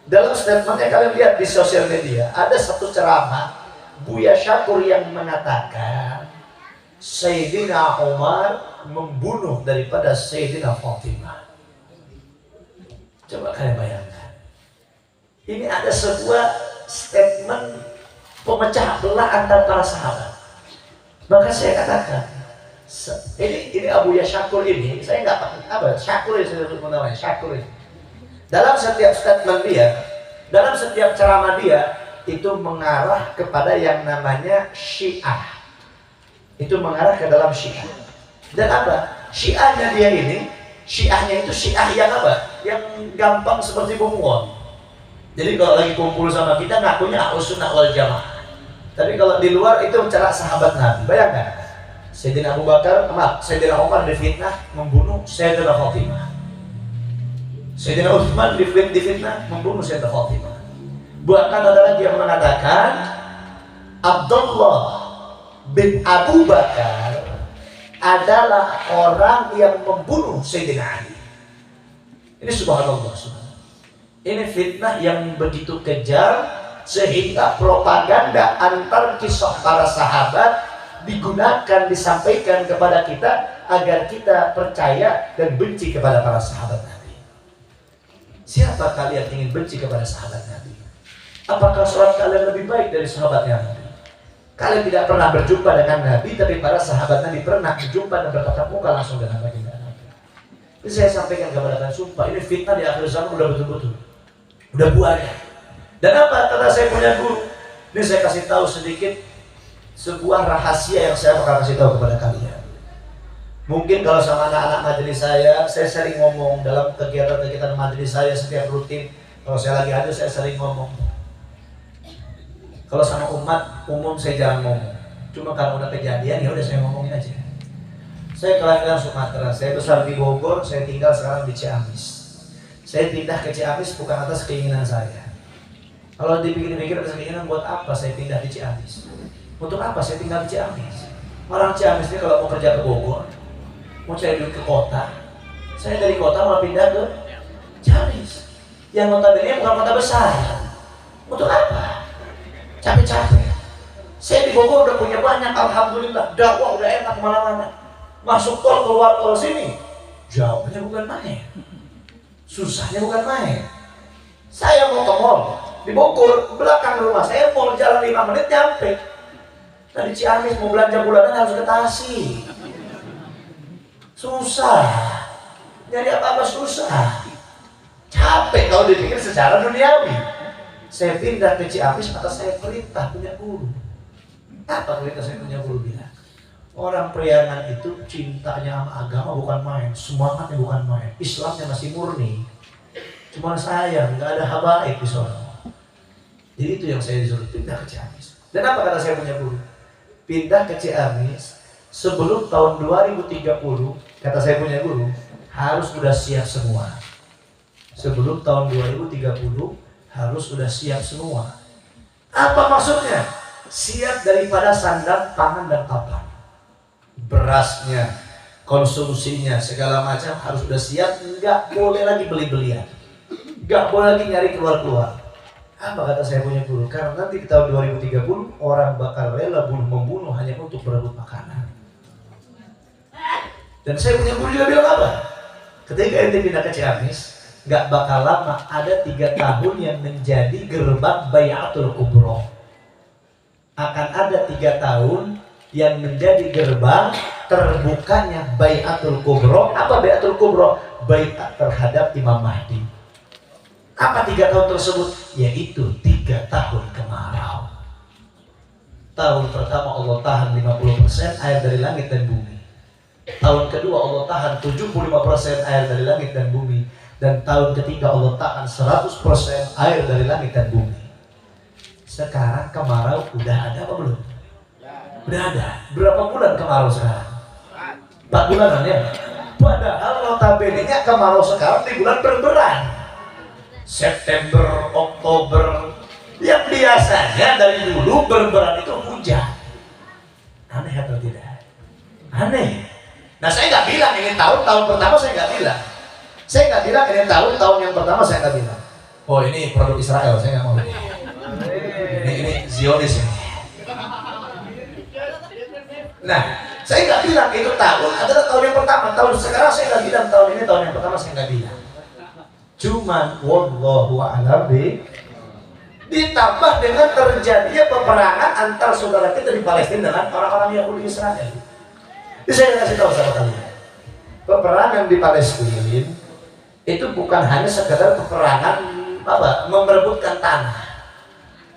Dalam statementnya kalian lihat di sosial media, ada satu ceramah Buya Syakur yang mengatakan Sayyidina Umar membunuh daripada Sayyidina Fatimah. Coba kalian bayangkan. Ini ada sebuah statement pemecah belah antara para sahabat. Maka saya katakan, ini Abuya Syakur ini, saya nggak apa Syakur ini saya sebut namanya Syakur ini. Dalam setiap statement dia, dalam setiap ceramah dia, itu mengarah kepada yang namanya Syiah. Itu mengarah ke dalam Syiah. Dan apa? Syiahnya dia ini, Syiahnya itu Syiah yang apa? Yang gampang seperti bunglon. Jadi kalau lagi kumpul sama kita ngakunya Ahlus Sunnah wal Jamaah. Tapi kalau di luar itu mencela sahabat Nabi. Bayangkan, Sayyidina Abu Bakar, Sayyidina Umar difitnah membunuh Sayyidina Fatimah. Sayyidina Utsman difitnah membunuh Sayyidina Fatimah. Bahkan ada lagi yang mengatakan Abdullah bin Abu Bakar adalah orang yang membunuh Sayyidina Ali. Ini subhanallah, subhanallah. Ini fitnah yang begitu kejam sehingga propaganda antar kisah para sahabat digunakan, disampaikan kepada kita agar kita percaya dan benci kepada para sahabat Nabi. Siapa kalian ingin benci kepada sahabat Nabi? Apakah sholat kalian lebih baik dari sahabatnya Nabi? Kalian tidak pernah berjumpa dengan Nabi, tapi para sahabat Nabi pernah berjumpa dan bertatap muka langsung dengan baginda Nabi. Ini saya sampaikan kepada kalian, sumpah ini fitnah di akhir zaman udah betul-betul, udah buahnya. Dan apa kata saya punya guru? Ini saya kasih tahu sedikit sebuah rahasia yang saya bakal kasih tahu kepada kalian. Mungkin kalau sama anak-anak majelis saya sering ngomong dalam kegiatan-kegiatan majelis saya setiap rutin. Kalau saya lagi ada, saya sering ngomong. Kalau sama umat umum saya jarang ngomong. Cuma kalau udah kejadian ya udah saya ngomongin aja. Saya kelahiran Sumatera, saya besar di Bogor, saya tinggal sekarang di Ciamis. Saya pindah ke Ciamis bukan atas keinginan saya. Kalau dipikir-pikir atas keinginan, buat apa saya pindah di Ciamis? Untuk apa saya tinggal di Ciamis? Orang Ciamis ini kalau mau kerja ke Bogor, mau cari duit ke kota, saya dari kota mau pindah ke Ciamis. Yang notabene bukan kota besar. Untuk apa? Capek-capek. Saya di Bogor udah punya banyak, alhamdulillah. Dakwah udah enak kemana-mana. Masuk tol, keluar tol sini, jauhnya bukan main, susahnya bukan main. Saya mau ke mall di Bogor, belakang rumah saya mall, jalan 5 menit nyampe. Nah di Ciamis mau belanja bulanan harus ke Tasik. Susah. Nyari apa-apa susah. Capek kalau dipikir secara duniawi. Saya pindah ke Ciamis atas saya perintah punya guru. Apa perintah saya punya guru bilang? Orang Priangan itu cintanya sama agama bukan main, semangatnya bukan main, Islamnya masih murni. Cuma saya nggak ada habaib di sana. Jadi itu yang saya disuruh pindah ke Ciamis. Dan apa kata saya punya guru? Pindah ke Ciamis sebelum tahun 2030, kata saya punya guru, harus sudah siap semua. Sebelum tahun 2030 harus sudah siap semua. Apa maksudnya? siap daripada sandang, pangan, dan papan. Berasnya, konsumsinya, segala macam harus sudah siap. Nggak boleh lagi beli-belian, nggak boleh lagi nyari keluar-keluar. Apa kata saya punya guru? Karena nanti di tahun 2030 orang bakal rela membunuh hanya untuk berebut makanan. Dan saya punya guru juga bilang apa? Ketika ente pindah ke Ciamis, nggak bakal lama ada 3 tahun yang menjadi gerbang Bai'atul Kubro. Akan ada 3 tahun yang menjadi gerbang terbukanya Bai'atul Kubro. Apa Bai'atul Kubro? Bai'at terhadap Imam Mahdi. Apa 3 tahun tersebut? Yaitu 3 tahun kemarau. Tahun pertama Allah tahan 50% air dari langit dan bumi. Tahun kedua Allah tahan 75% air dari langit dan bumi. Dan tahun ketiga Allah tahan 100% air dari langit dan bumi. Sekarang kemarau udah ada apa belum? Udah ada. Berapa bulan kemarau sekarang? 4 bulanan ya? Padahal notabene-nya kemarau sekarang di bulan berberan. September, Oktober, yang biasanya dari dulu berberan itu hujan. Aneh atau tidak? Aneh. Nah, saya nggak bilang ini tahun pertama, saya nggak bilang. Saya nggak bilang ini tahun yang pertama, saya nggak bilang. Oh, ini produk Israel, saya nggak mau. Ini Zionis ini. Nah, saya nggak bilang itu tahun adalah tahun yang pertama. Tahun sekarang saya nggak bilang tahun ini tahun yang pertama, saya nggak bilang. Cuman wallahu a'lam ditambah dengan terjadinya peperangan antar saudara kita di Palestina dengan orang-orang Yahudi Israel. Jadi saya kasih tahu sama kalian, peperangan di Palestina itu bukan hanya sekedar peperangan memerebutkan tanah,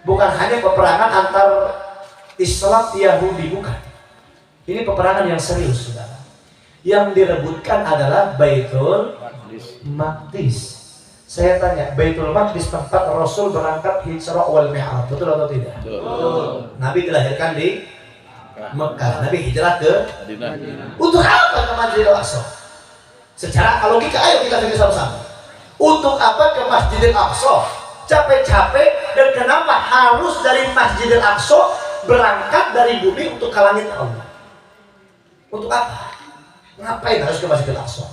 bukan hanya peperangan antar Islam Yahudi, bukan. Ini peperangan yang serius, saudara. Yang direbutkan adalah Baitul Maqdis. Saya tanya, Baitul Maqdis tempat Rasul berangkat Hijrah wal Mi'raj, betul atau tidak? Betul. Nabi dilahirkan di Mekah, Nabi hijrah ke untuk apa ke Masjidil Aqsa? Secara logika ayo kita pikir sama-sama. Untuk apa ke Masjidil Aqsa? Capek-capek, dan kenapa harus dari Masjidil Aqsa berangkat dari bumi untuk ke langit Allah? Untuk apa? Ngapain harus ke Masjidil Aqsa?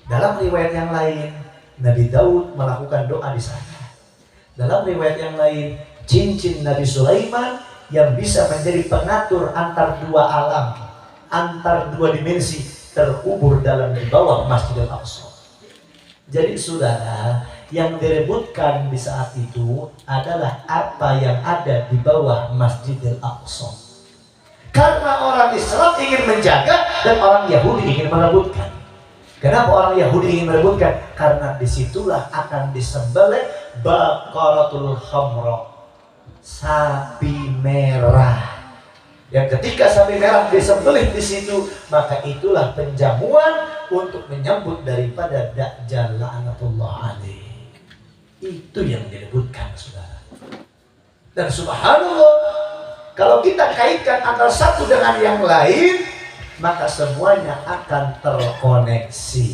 Dalam riwayat yang lain, Nabi Daud melakukan doa di sana. Dalam riwayat yang lain, cincin Nabi Sulaiman yang bisa menjadi pengatur antar 2 alam, antar 2 dimensi terkubur dalam di bawah Masjidil Aqsa. Jadi saudara, yang direbutkan di saat itu adalah apa yang ada di bawah Masjidil Aqsa. Karena orang Islam ingin menjaga dan orang Yahudi ingin merebutkan. Kenapa orang Yahudi ingin merebutkan? Karena disitulah akan disembelih Baqaratul Khamra, sapi merah. Yang ketika sapi merah disembelih di situ, maka itulah penjamuan untuk menyambut daripada Dajjal la'natullah alaih. Itu yang direbutkan, saudara. Dan subhanallah, kalau kita kaitkan antara satu dengan yang lain, maka semuanya akan terkoneksi.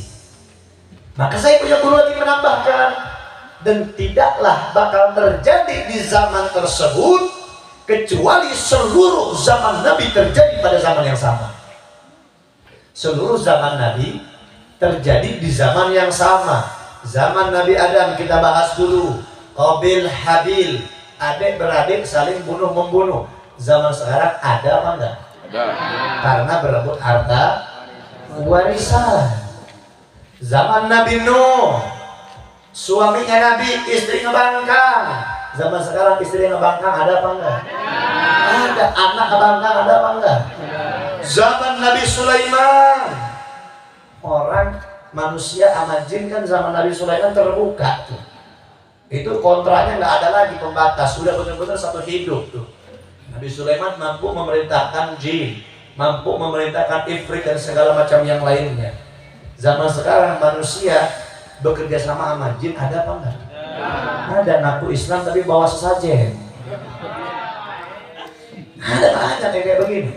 Maka saya punya guru lagi menambahkan, dan tidaklah bakal terjadi di zaman tersebut kecuali seluruh zaman Nabi terjadi pada zaman yang sama. Seluruh zaman Nabi terjadi di zaman yang sama. Zaman Nabi Adam kita bahas dulu, Qabil Habil, adik beradik saling bunuh-membunuh. Zaman sekarang ada apa enggak? Ada. Karena berebut harta warisan. Zaman Nabi Nuh, suaminya Nabi, istri ngebangkang. Zaman sekarang istri ngebangkang ada apa enggak? Ada. Anak ngebangkang ada apa enggak? Zaman Nabi Sulaiman, orang manusia sama jin kan zaman Nabi Sulaiman terbuka tuh. Itu kontraknya nggak ada lagi pembatas, sudah benar-benar satu hidup tuh. Nabi Sulaiman mampu memerintahkan jin, mampu memerintahkan ifrit dan segala macam yang lainnya. Zaman sekarang manusia bekerja sama jin ada apa enggak? Ada. Ngaku Islam tapi bawa sesajen. Ada banyak kayak begini.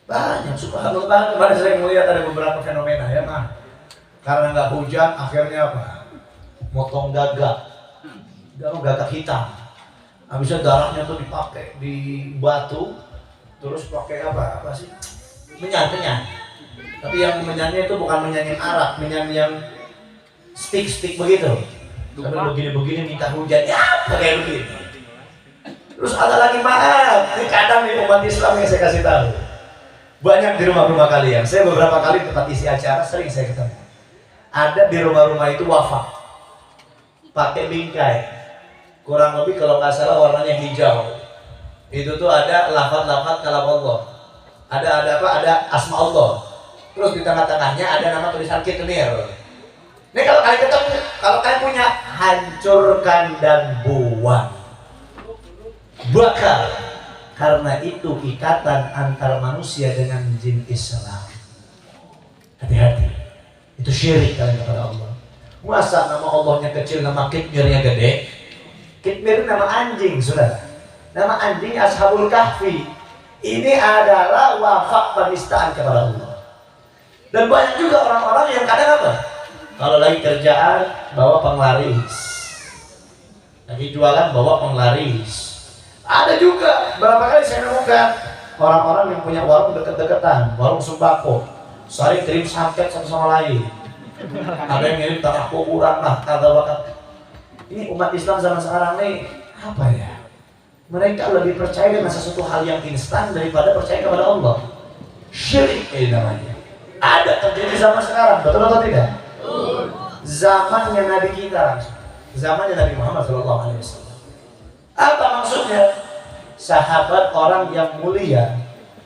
Banyak, subhanallah. Kemarin saya melihat ada beberapa fenomena ya mah. Karena nggak hujan akhirnya apa? Motong gagak hitam. Habisnya darahnya tuh dipakai di batu, terus pakai apa sih? Menyan. Tapi yang menyanyi itu bukan menyanyi Arab, menyanyi yang stick begitu. Sambil begini minta hujan, ya kayak begini. Terus ada lagi maaf, ini kadang nih umat Islam yang saya kasih tahu. Banyak di rumah-rumah kalian. Saya beberapa kali tempat isi acara sering saya ketemu. Ada di rumah-rumah itu wafat, pakai bingkai. Kurang lebih kalau nggak salah warnanya hijau. Itu tuh ada lafaz-lafaz kalam Allah. Ada asma Allah. Terus di tengah-tengahnya ada nama tulisan kitmir. Ini kalau kalian ketemu, kalau kalian punya, hancurkan dan buang. Bakar. Karena itu ikatan antar manusia dengan jin Islam. Hati-hati. Itu syirik kalian kepada Allah. Masa nama Allahnya kecil, nama kitmirnya gede? Kitmir nama anjing, saudara. Nama anjing Ashabul Kahfi. Ini adalah wafak penistaan kepada Allah. Dan banyak juga orang-orang yang kadang apa? Kalau lagi kerjaan bawa penglaris, lagi jualan bawa penglaris. Ada juga berapa kali saya nemukan orang-orang yang punya warung deket-deketan, warung sembako, saling kirim santet satu sama lain. Ada yang ngirim tanah kuburan lah, kata bakat. Ini umat Islam zaman sekarang nih apa ya? Mereka lebih percaya dengan sesuatu hal yang instan daripada percaya kepada Allah. Syirik ini namanya. Ada terjadi zaman sekarang, betul atau tidak? Zamannya Nabi kita, zamannya Nabi Muhammad SAW. Apa maksudnya? Sahabat orang yang mulia,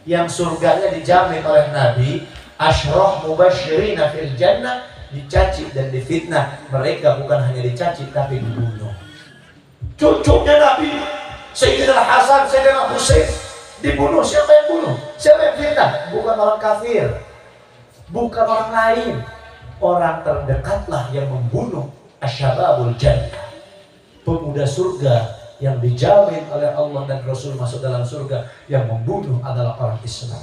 yang surganya dijamin oleh Nabi, asyrah mubasyirina fil jannah, dicaci dan difitnah. Mereka bukan hanya dicaci tapi dibunuh. Cucunya Nabi, Sayyidina Hasan, Sayyidina Husain dibunuh. Siapa yang bunuh? Siapa yang fitnah? Bukan orang kafir, bukan orang lain. Orang terdekatlah yang membunuh asyababul jannah, pemuda surga yang dijamin oleh Allah dan Rasul masuk dalam surga. Yang membunuh adalah orang Islam.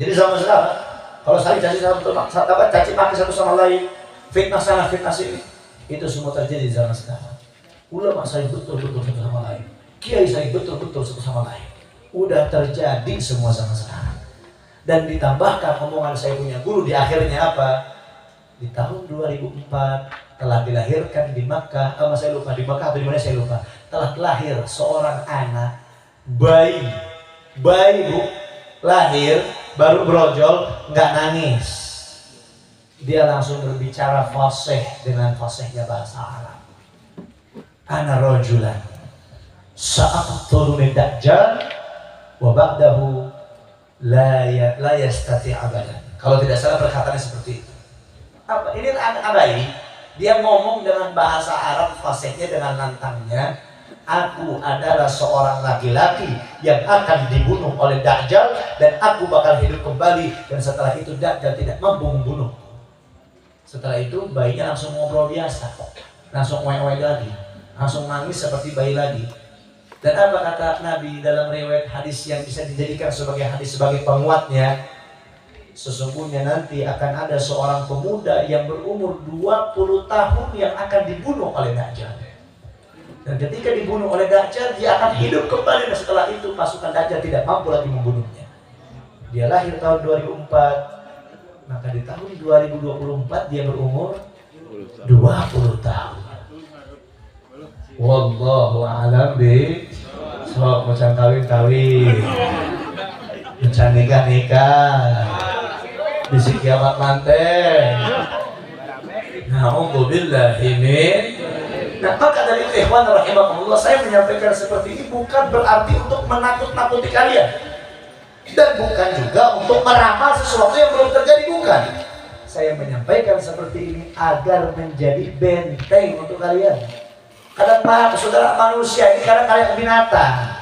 Jadi zaman sekarang kalau saling caci maki satu sama lain, fitnah sana fitnah sini, itu semua terjadi di zaman sekarang. Ulama saling betul-betul satu sama lain, kiai saling betul-betul satu sama lain. Udah terjadi semua zaman sekarang. Dan ditambahkan omongan saya punya guru di akhirnya apa? Di tahun 2004 telah dilahirkan di Makkah, saya lupa di Makkah atau di mana saya lupa, telah lahir seorang anak bayi bu, lahir baru brojol, nggak nangis. Dia langsung berbicara fasih dengan fasihnya bahasa Arab. Ana rajulan sa'aqtulu min dajjal wa ba'dahu la yastati abadan. Kalau tidak salah perkataannya seperti itu. Apa ini anak bayi, dia ngomong dengan bahasa Arab fasihnya dengan lantangnya, aku adalah seorang laki-laki yang akan dibunuh oleh Dajjal dan aku bakal hidup kembali, dan setelah itu Dajjal tidak mampu membunuh. Setelah itu bayinya langsung ngobrol biasa, langsung wewe lagi, langsung nangis seperti bayi lagi. Dan apa kata Nabi dalam riwayat hadis yang bisa dijadikan sebagai hadis sebagai penguatnya? Sesungguhnya nanti akan ada seorang pemuda yang berumur 20 tahun yang akan dibunuh oleh Dajjal. Dan ketika dibunuh oleh Dajjal, dia akan hidup kembali, dan setelah itu pasukan Dajjal tidak mampu lagi membunuhnya. Dia lahir tahun 2004, maka di tahun 2024 dia berumur 20 tahun. Wallahu a'lam bi. So, macam kawin-kawin, macam nikah-nikah, bisik kiamat manten. Na'udzubillahi min. Nah, maka dari itu ikhwan rahimahumullah, saya menyampaikan seperti ini bukan berarti untuk menakut-nakuti kalian, dan bukan juga untuk meramal sesuatu yang belum terjadi, bukan. Saya menyampaikan seperti ini agar menjadi benteng untuk kalian. Kadang maaf saudara, manusia ini kadang kayak binatang.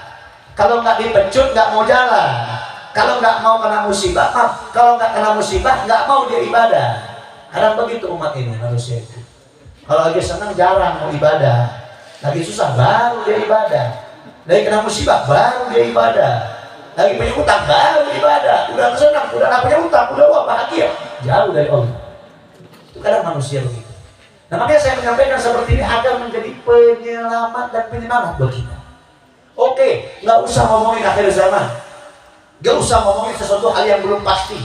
Kalau nggak dipecut nggak mau jalan. Kalau nggak mau kena musibah, kalau nggak kena musibah nggak mau dia ibadah. Kadang begitu umat ini, manusia itu. Kalau lagi senang jarang mau ibadah, lagi susah baru dia ibadah. Lagi kena musibah baru dia ibadah. Lagi punya utang baru ibadah. Udah senang, udah nggak punya utang, udah wah bahagia, jauh dari Allah. Itu kadang manusia begitu. Nah, makanya saya menyampaikan seperti ini agar menjadi penyelamat dan penyemangat buat kita. Nggak usah ngomongin akhir zaman, nggak usah ngomongin sesuatu hal yang belum pasti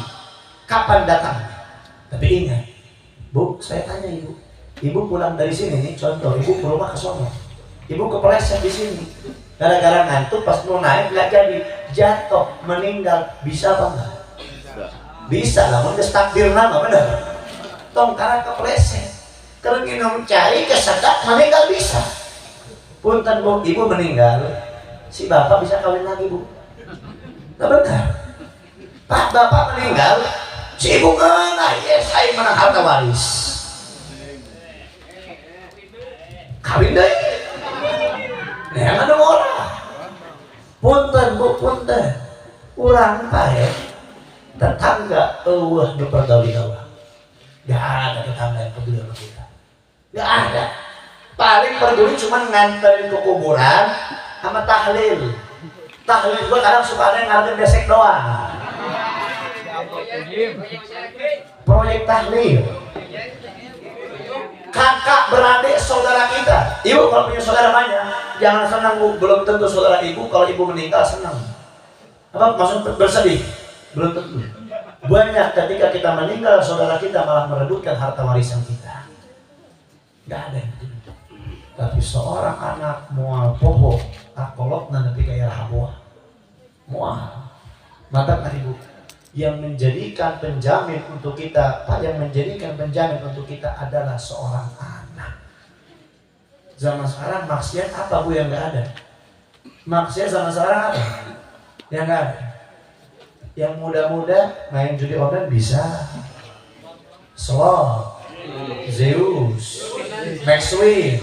kapan datang. Tapi ingat, Bu, saya tanya ibu pulang dari sini nih, contoh, ibu ke rumah ke sono, ibu kepleset di sini, gara-gara ngantuk pas mau naik nggak jadi, jatuh, meninggal, bisa apa enggak? Bisa lah, mau takdir nama bener. Tong karena kepleset, kalau minum cai kesedak meninggal bisa. Punten Bu, ibu meninggal, si bapak bisa kawin lagi Bu. Nggak benar. Pak bapak meninggal, si ibu ngenah, ya saya menang harta waris. Kawin deh. Nah yang ada orang. Punten Bu, punten. Urang pahe. Tetangga berpergauli-gauli. Gak ada tetangga yang peduli sama kita. Gak ada. Paling peduli cuma nganterin ke kuburan sama tahlil. Tahlil juga kadang suka ada yang nganterin besek doang. Proyek tahlil. Kakak beradik saudara kita. Ibu kalau punya saudara banyak, jangan senang Bu. Belum tentu saudara ibu kalau ibu meninggal senang. Apa maksud bersedih? Belum tentu. Banyak ketika kita meninggal saudara kita malah merebutkan harta warisan kita. Gak ada yang begitu. Tapi seorang anak mual poho akolok nanti kayak hawa mual. Maka ibu yang menjadikan penjamin untuk kita, yang menjadikan penjamin untuk kita adalah seorang anak. Zaman sekarang maksiat apa Bu yang gak ada? Maksiat zaman sekarang apa? Yang gak ada. Yang muda-muda main judi online bisa. Slot, Zeus, Maxwin,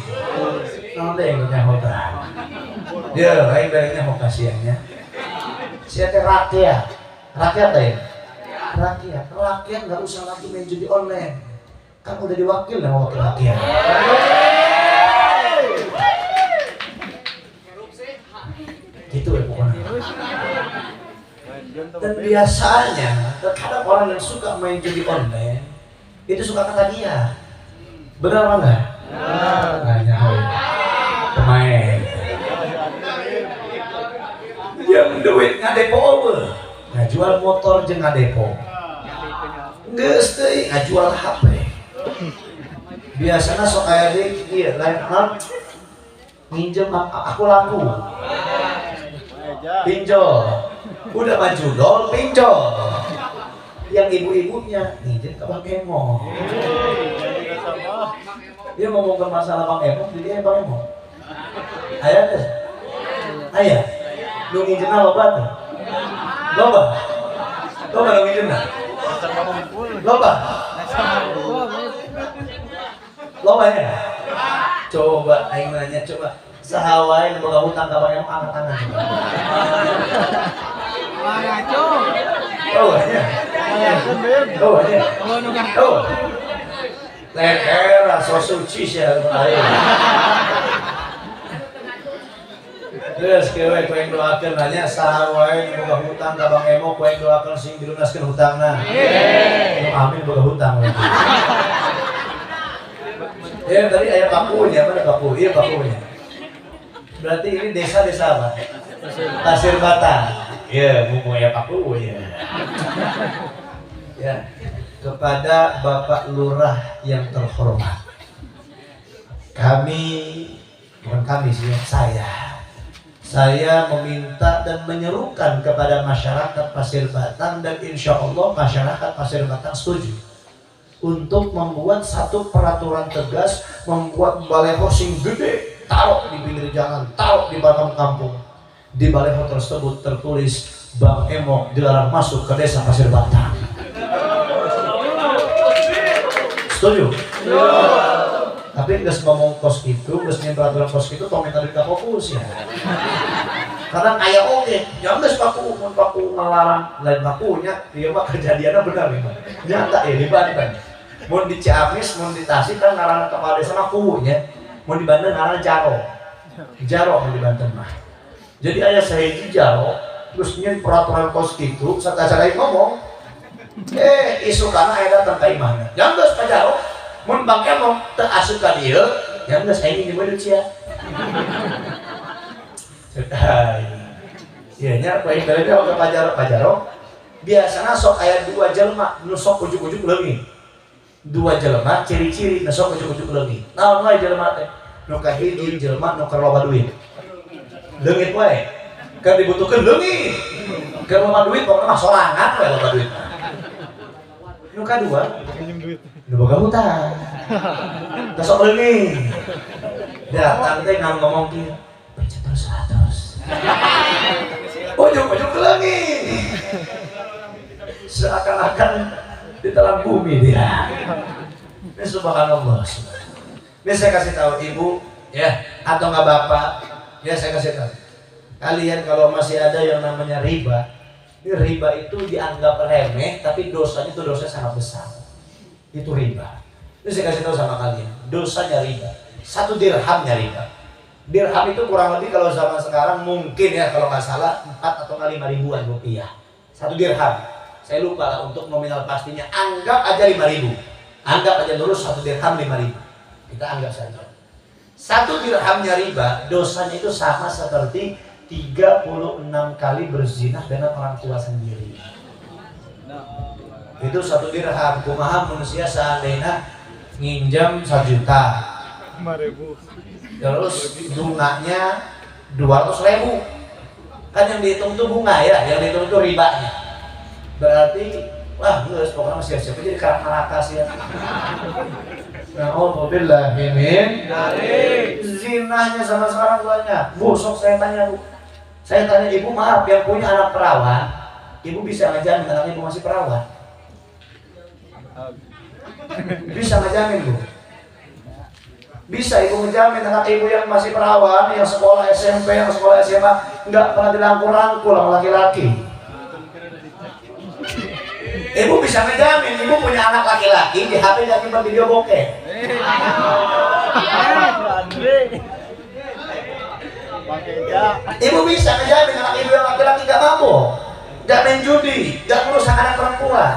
nanti yang hoka. Ya, lain darinya hoka siangnya. Siapa rakyat? Rakyat deh. Rakyat nggak usah lagi main judi online. Kan udah diwakil sama wakil rakyat. Gitu ya pokoknya. Dan biasanya terkadang orang yang suka main judi online itu suka kata dia. Benar apa enggak? Nanya pemain. Yang duit ngadepo apa? Ngajual motor jeung ngadepo. Geus teuing ngajual HP. Biasanya sok aya deui ieu lain hal minjem aku laku. Pinjol. Udah maju dol pinjol. Yang ibu-ibunya minjem ke Bang Emo. Dia ngomongkan masalah Bang Emo, jadi Bang Emo. Aya teh. Aya. Lu minjemna loba teh. Loba lu minjemna. Loba ya. Coba aing nanya coba. Saha wae nu boga hutang ka Bang Emo angkat tangan. Oh ya. Oh ya. Oh. Leher so suci sia aing. Terus kewe koeng doakeun nanya saha wae nu boga hutang ka Bang Emo koeng doakeun sing dilunaskeun hutangna. Amin boga hutang. Ya tadi aya pakunya, mana paku? Iya pakunya. Berarti ini desa-desa apa? Pasir Bata. Ya, mau ya paku ya. Ya, kepada Bapak Lurah yang terhormat. Bukan kami sih, saya meminta dan menyerukan kepada masyarakat Pasir Batang dan insya Allah masyarakat Pasir Batang setuju untuk membuat satu peraturan tegas, membuat baleho sing gede, taruh di pinggir jalan, taruh di belakang kampung. Di baleho tersebut tertulis Bang Emo dilarang masuk ke desa Pasir Batang. Setuju? Tapi nggak ngomong kos itu, nggak peraturan kos itu, komentar kita fokus ya. Karena kayak oke, jangan paku ngelarang lain pakunya, dia mah kejadiannya benar nih, nyata ya di Banten. Mau di Ciamis, mau di Tasik kan ngarang kepala desa mah kuunya, mau di Banten ngarang Jaro mau di Banten mah. Jadi ayah saya Jaro, terus nyen peraturan kos gitu, saya ngomong, isu karena ayah datang ke imahnya, jangan terus ke Jaro, mau bang Emo terasup ke dia, jangan terus saya ingin dibuat cia. Iya nya poin benernya ke pajaro biasanya sok aya 2 jelema nu sok ujuk-ujuk leungit. 2 jelema ciri-ciri nu sok ujuk-ujuk leungit. Naon wae jelema teh? Nu kahiji jelema nu keur loba duit. Leungit wae. Keur dibutuhkeun leungit. Keur loba duit pokona mah sorangan wae loba duit. Nu kadua nu boga hutang. Teu sok leungit. Datang teh ngomong kieu. Pencet 100. Ujuk-ujuk leungit. Seakan-akan di dalam bumi dia. Ini subhanallah. Ini saya kasih tahu ibu, ya, atau nggak bapak, ya saya kasih tahu. Kalian kalau masih ada yang namanya riba, ini riba itu dianggap remeh, tapi dosanya itu dosa sangat besar. Itu riba. Ini saya kasih tahu sama kalian, dosanya riba. 1 dirhamnya riba. Dirham itu kurang lebih kalau zaman sekarang mungkin ya kalau nggak salah 4 atau 5 ribuan rupiah. 1 dirham. Saya lupa lah untuk nominal pastinya. Anggap aja 5.000. Anggap aja lurus 1 dirham 5.000. Kita anggap saja. 1 dirhamnya riba, dosanya itu sama seperti 36 kali berzina dengan orang tua sendiri. Itu 1 dirham. Kumaha manusia seandainya nginjam 1 juta. 5.000. Terus bunganya 200.000. Kan yang dihitung itu bunga ya, yang dihitung itu ribanya. Berarti wah geus pokoknya siap-siap jadi kerak neraka sih ya. Na'udzubillah min dzalik. Zinahnya sama sekarang banyak. Bu, sok saya tanya Bu. Saya tanya ibu, maaf yang punya anak perawan, ibu bisa ngejamin anak ibu masih perawan? Bisa ngejamin Bu? Bisa ibu ngejamin anak ibu yang masih perawan, yang sekolah SMP, yang sekolah SMA nggak pernah dirangkul-rangkul sama laki-laki? Ibu bisa ngejamin, ibu punya anak laki-laki di HP dan tiba video bokeh. Ibu bisa ngejamin anak ibu yang laki-laki gak mabuk, gak main judi, gak merusak anak perempuan.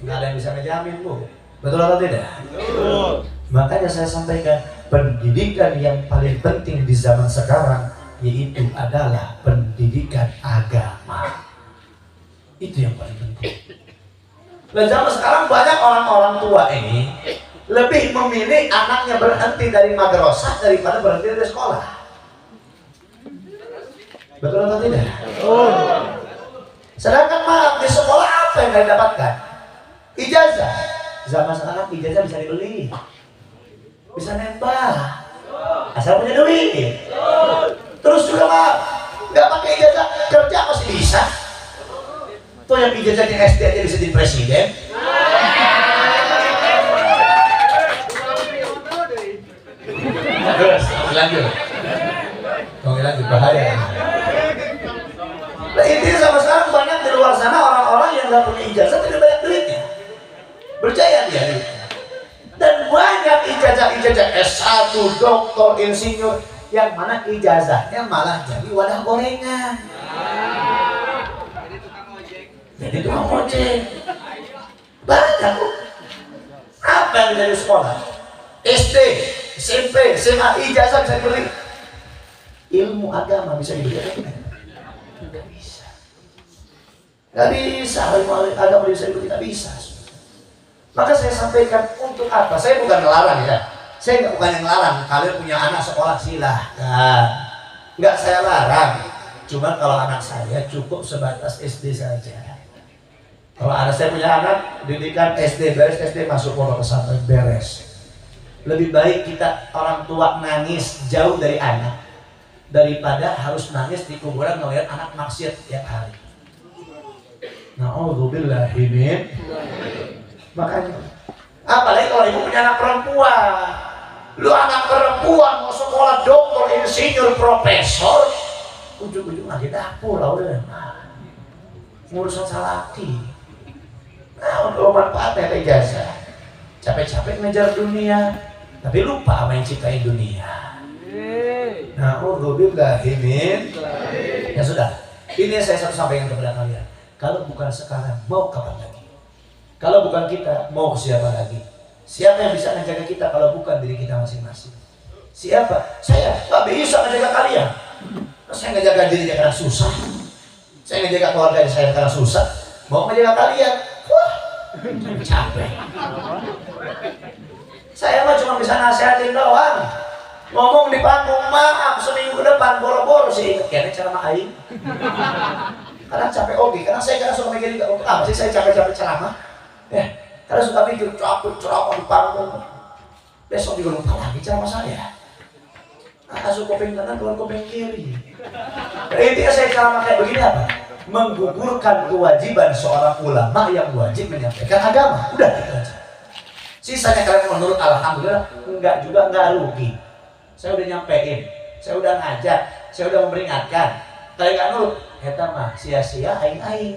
Gak ada yang bisa ngejamin Bu. Betul atau tidak? Betul. Makanya saya sampaikan pendidikan yang paling penting di zaman sekarang yaitu adalah pendidikan agama. Itu yang paling penting. Nah, zaman sekarang banyak orang-orang tua ini lebih memilih anaknya berhenti dari madrasah daripada berhenti dari sekolah. Betul atau tidak? Oh. Sedangkan maaf di sekolah apa yang kalian dapatkan? Ijazah. Zaman sekarang ijazah bisa dibeli, bisa nembak, asal punya duit. Terus juga maaf, nggak pakai ijazah kerja masih bisa. Tuh yang ijazahnya SD aja bisa jadi presiden. Terus lanjut bahaya. Nah intinya sama sekarang banyak di luar sana orang-orang yang nggak punya ijazah tapi banyak duitnya, berjaya dia. Dan banyak ijazah S1, doktor, insinyur yang mana ijazahnya malah jadi wadah gorengan. Jadi tukang ojek. Banyak Bu. Apa yang dari sekolah? SD, SMP, SMA, ijazah bisa dibeli. Ilmu agama bisa dibeli. Tidak bisa. Tidak bisa. Ilmu agama bisa dibeli. Tidak bisa. Maka saya sampaikan untuk apa? Saya bukan melarang ya. Saya bukan yang melarang. Kalian punya anak sekolah silahkan. Nggak saya larang. Cuma kalau anak saya cukup sebatas SD saja. Kalau saya punya anak, didikan SD, beres SD masuk pondok pesantren beres. Lebih baik kita orang tua nangis jauh dari anak daripada harus nangis di kuburan melihat anak maksiat tiap hari. Na'udzubillahi min. Makanya, apalagi kalau ibu punya anak perempuan, lu anak perempuan mau sekolah doktor, insinyur, profesor, ujung-ujung lagi dapur lah udah, ngurusan salaki. Nah, untuk manfaatnya ijazah. Capek-capek ngejar dunia, tapi lupa apa yang cintai dunia. Na'udzubillahi min. Ya sudah, ini yang saya satu sampaikan kepada kalian. Kalau bukan sekarang, mau kapan lagi? Kalau bukan kita, mau siapa lagi? Siapa yang bisa menjaga kita kalau bukan diri kita masing-masing? Siapa? Saya nggak bisa menjaga kalian. saya ngejaga diri karena susah, saya ngejaga keluarga saya karena susah, mau ngejaga kalian, wah capek. Saya mah cuma bisa nasihatin doang, ngomong di panggung maaf seminggu ke depan boro-boro sih inget kayaknya cara mah aing. Karena capek karena saya suka mikir untuk apa sih saya capek-capek ceramah, ya karena suka mikir capek ceramah di panggung, besok juga lupa lagi ceramah saya. Masuk kuping kanan keluar kuping kiri. Intinya saya ceramah kayak begini apa? Menggugurkan kewajiban seorang ulama yang wajib menyampaikan agama. Udah gitu aja. Sisanya kalian menurut alhamdulillah enggak juga enggak rugi. Saya udah nyampein, saya udah ngajak, saya udah memperingatkan. Kalian enggak nurut, eta mah sia-sia aing-aing.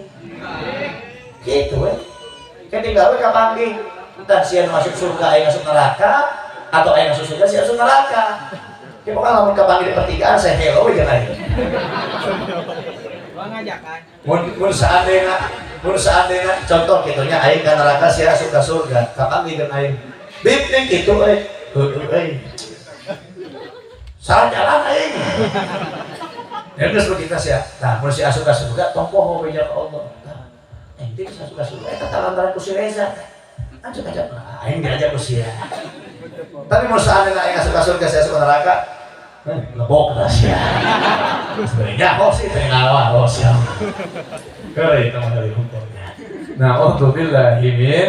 Gitu ketika we kapanggih, entah sia masuk surga aing masuk neraka atau aing masuk surga sia masuk neraka. Ya pokoknya lamun kapanggih di pertigaan saya hello aja lagi. Ngajakan. Mun seandainya contoh kitunya aing ka neraka sia asup ka surga. Kapanggih jeung aing. Bip ning kitu euy. Salah jalan aing. Ya geus kita sia. Nah, mun si asup ka surga tompoh we ka Allah. Nah, ente bisa asup ka surga eta lantaran ku si Reza. Ajak aing diajak ku sia. Tapi mau seandainya aing asup ka surga sia asup ka neraka. Lebok rahasia. Sebenarnya sih tengah ya. Keren itu dari hukumnya. Nah, alhamdulillah min.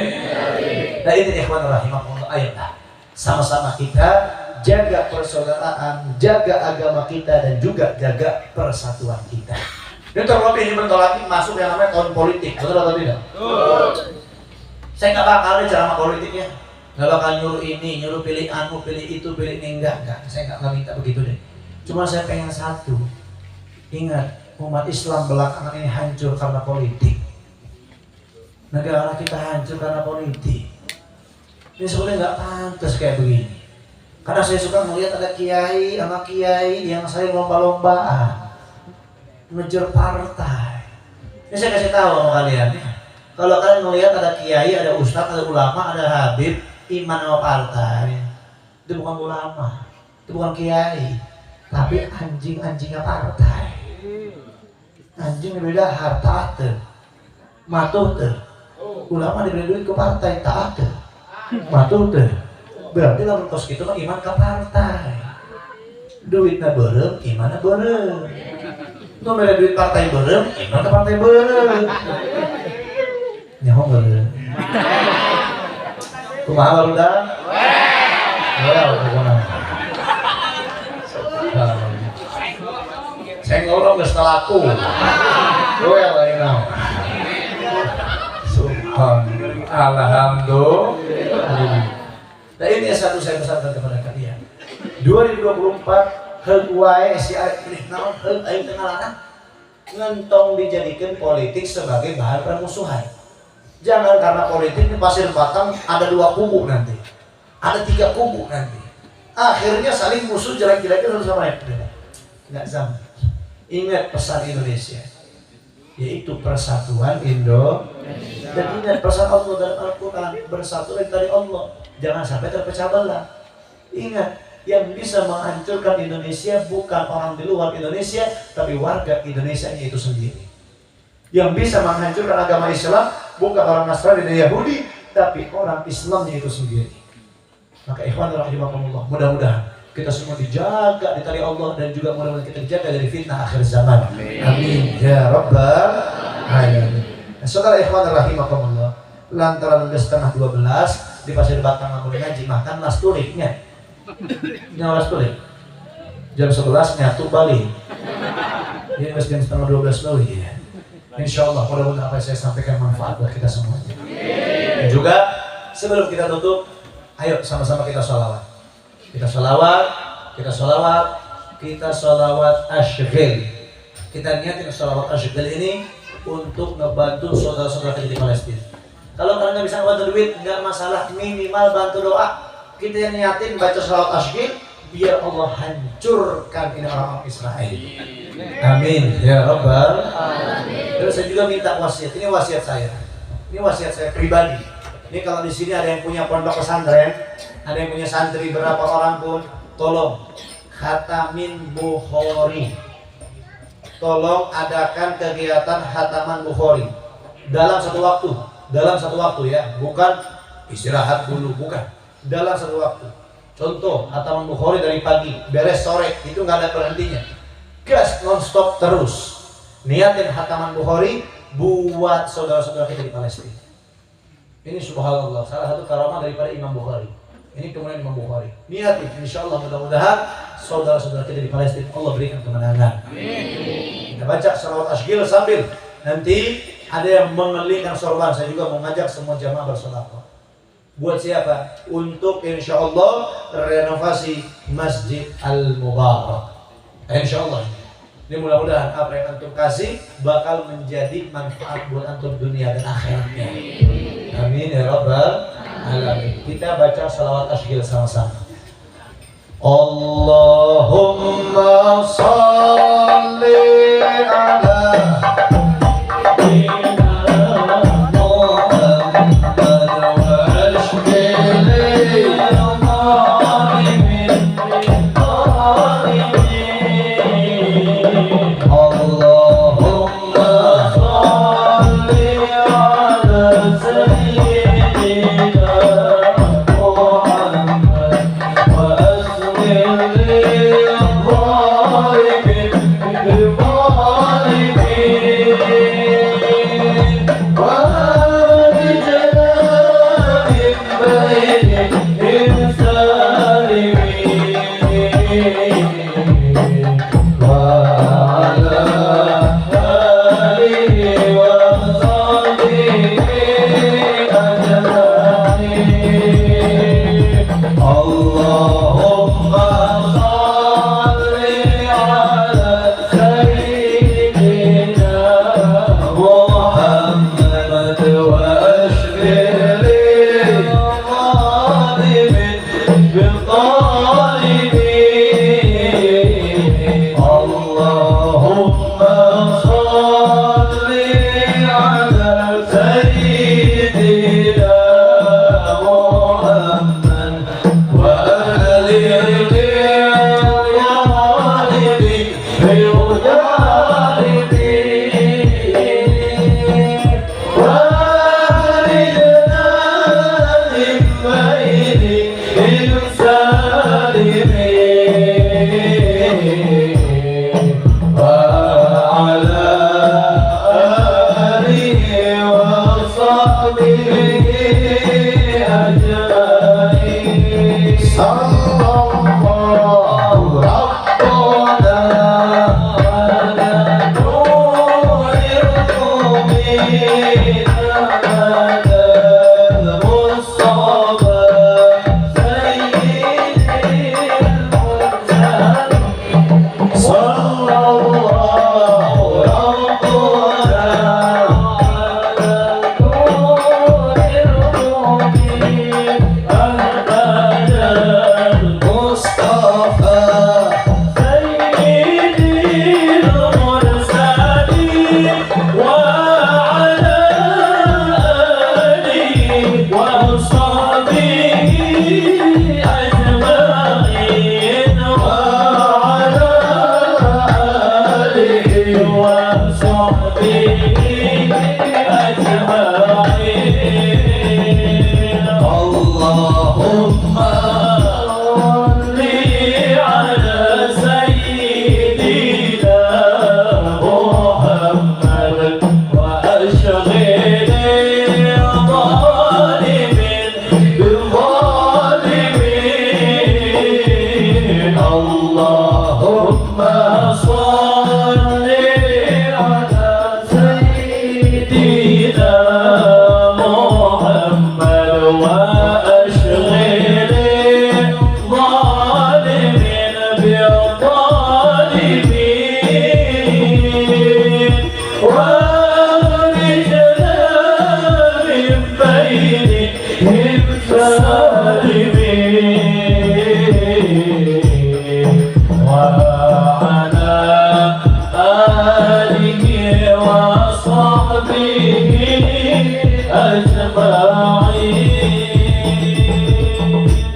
Nah ini ikhwan rahimahullah ayatlah. Sama-sama kita jaga persaudaraan, jaga agama kita dan juga jaga persatuan kita. Ini terlebih bentar lagi masuk yang namanya tahun politik, betul atau tidak? Saya nggak bakal ceramah politiknya. Nggak bakal nyuruh ini, nyuruh pilih anu, pilih itu, pilih ini, enggak. Saya nggak minta begitu deh. Cuma saya pengen satu. Ingat, umat Islam belakangan ini hancur karena politik. Negara kita hancur karena politik. Ini sebenarnya nggak pantas kayak begini. Karena saya suka melihat ada kiai sama kiai yang saling lomba-lombaan, ngejar partai. Ini saya kasih tahu sama kalian ya. Kalau kalian melihat ada kiai, ada ustadz, ada ulama, ada habib, iman sama partai, itu bukan ulama, itu bukan kiai, tapi anjing-anjingnya partai. Anjing beda harta tuh, matuh tuh. Ulama diberi duit ke partai tak ada, matuh tuh. Berarti lamun tos kitu mah iman ke partai. Duitna beureum, imanna beureum. Nu mere duit partai beureum, iman ke partai beureum. Nyaho beureum. Kumaha barudak? Well, kumaha. Saya ngorong geus laku. Well, lain naon. Alhamdulillah. Nah ini yang satu saya pesankan kepada kalian. 2024 heug wae si naon heug aing teu ngalarang ngentong dijadikan politik sebagai bahan permusuhan. Jangan karena politik di Pasir Batang ada 2 kubu nanti, ada 3 kubu nanti. Akhirnya saling musuh jelek-jeleknya satu sama lain. Nggak sama. Ingat pesan Indonesia, yaitu persatuan Indonesia. Dan ingat pesan Allah dalam Al-Quran, bersatu dari Allah. Jangan sampai terpecah belah. Ingat, yang bisa menghancurkan Indonesia bukan orang di luar Indonesia, tapi warga Indonesia itu sendiri. Yang bisa menghancurkan agama Islam bukan orang Nasrani dan Yahudi, tapi orang Islamnya itu sendiri. Maka ikhwan rahimakumullah, mudah-mudahan kita semua dijaga di tali Allah dan juga mudah-mudahan kita dijaga dari fitnah akhir zaman. Amin ya rabbal alamin. Saudara ikhwan rahimakumullah, lantaran udah setengah 12 di Pasir Batang ngomongin ngaji, makan las tuliknya. Nyawa las tulik. Jam 11 nyatu balik. Ini masih jam setengah 12 balik ya. Insyaallah mudah-mudahan apa yang saya sampaikan manfaat buat kita semuanya. Dan juga sebelum kita tutup, ayo sama-sama kita sholawat. Kita sholawat, kita sholawat, kita sholawat asyghil. Kita niatin sholawat asyghil ini untuk ngebantu saudara-saudara kita di Palestina. Kalau kalian nggak bisa bantu duit, nggak masalah, minimal bantu doa. Kita yang niatin baca sholawat asyghil biar Allah hancurkan ini orang-orang Israel. Amin ya rabbal alamin. Terus saya juga minta wasiat. Ini wasiat saya. Ini wasiat saya pribadi. Ini kalau di sini ada yang punya pondok pesantren, ada yang punya santri berapa orang pun, tolong khatamin Bukhari. tolong adakan kegiatan khataman Bukhari dalam satu waktu ya, bukan istirahat dulu, bukan, dalam satu waktu. Contoh, khataman Bukhari dari pagi beres sore, itu nggak ada berhentinya, gas nonstop terus. Niatin khataman Bukhari buat saudara-saudara kita di Palestina. Ini subhanallah, salah satu karamah daripada Imam Bukhari. Ini kemudian Imam Bukhari. Niatin, insyaallah mudah-mudahan saudara-saudara kita di Palestina Allah berikan kemenangan. Amin. Kita baca salawat asghil sambil nanti ada yang mengelingkan sorban. Saya juga mengajak semua jamaah bersedekah. Buat siapa? Untuk insyaallah renovasi Masjid Al-Mubarak. Insyaallah. Ini mudah-mudahan apa yang antum kasih bakal menjadi manfaat buat antum dunia dan akhiratnya. Amin ya rabbal alamin. Kita baca salawat asghil sama-sama. Allahumma shalli ala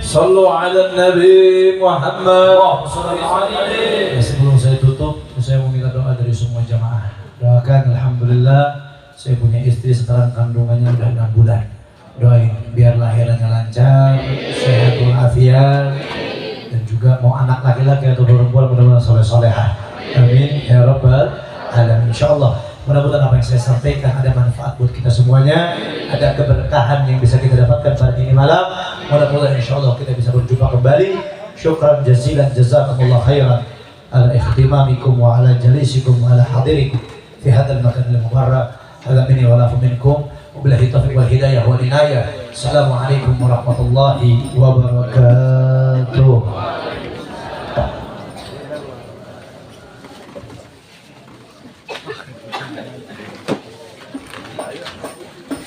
Sallu ala Nabi Muhammad. Sebelum saya tutup, saya mau minta doa dari semua jamaah. Doakan, alhamdulillah saya punya istri sekarang kandungannya udah 6 bulan. Doain biar lahirannya lancar, sehat walafiat, dan juga mau anak laki-laki atau perempuan mudah-mudahan soleh-solehah. Amin ya rabbal alamin. Insyaallah mudah-mudahan apa yang saya sampaikan ada manfaat buat kita semuanya, ada keberkahan yang bisa kita dapatkan pada ini malam. Mudah-mudahan insyaallah kita bisa berjumpa kembali. Syukran jazilan jazakumullah khairan ala ihtimamikum wa ala jalisikum wa ala hadirikum fi hadzal makan al-mubarak. Hadza minni wa lakum minkum. Wabillahi taufiq wal hidayah wal inayah. Assalamualaikum warahmatullahi wabarakatuh.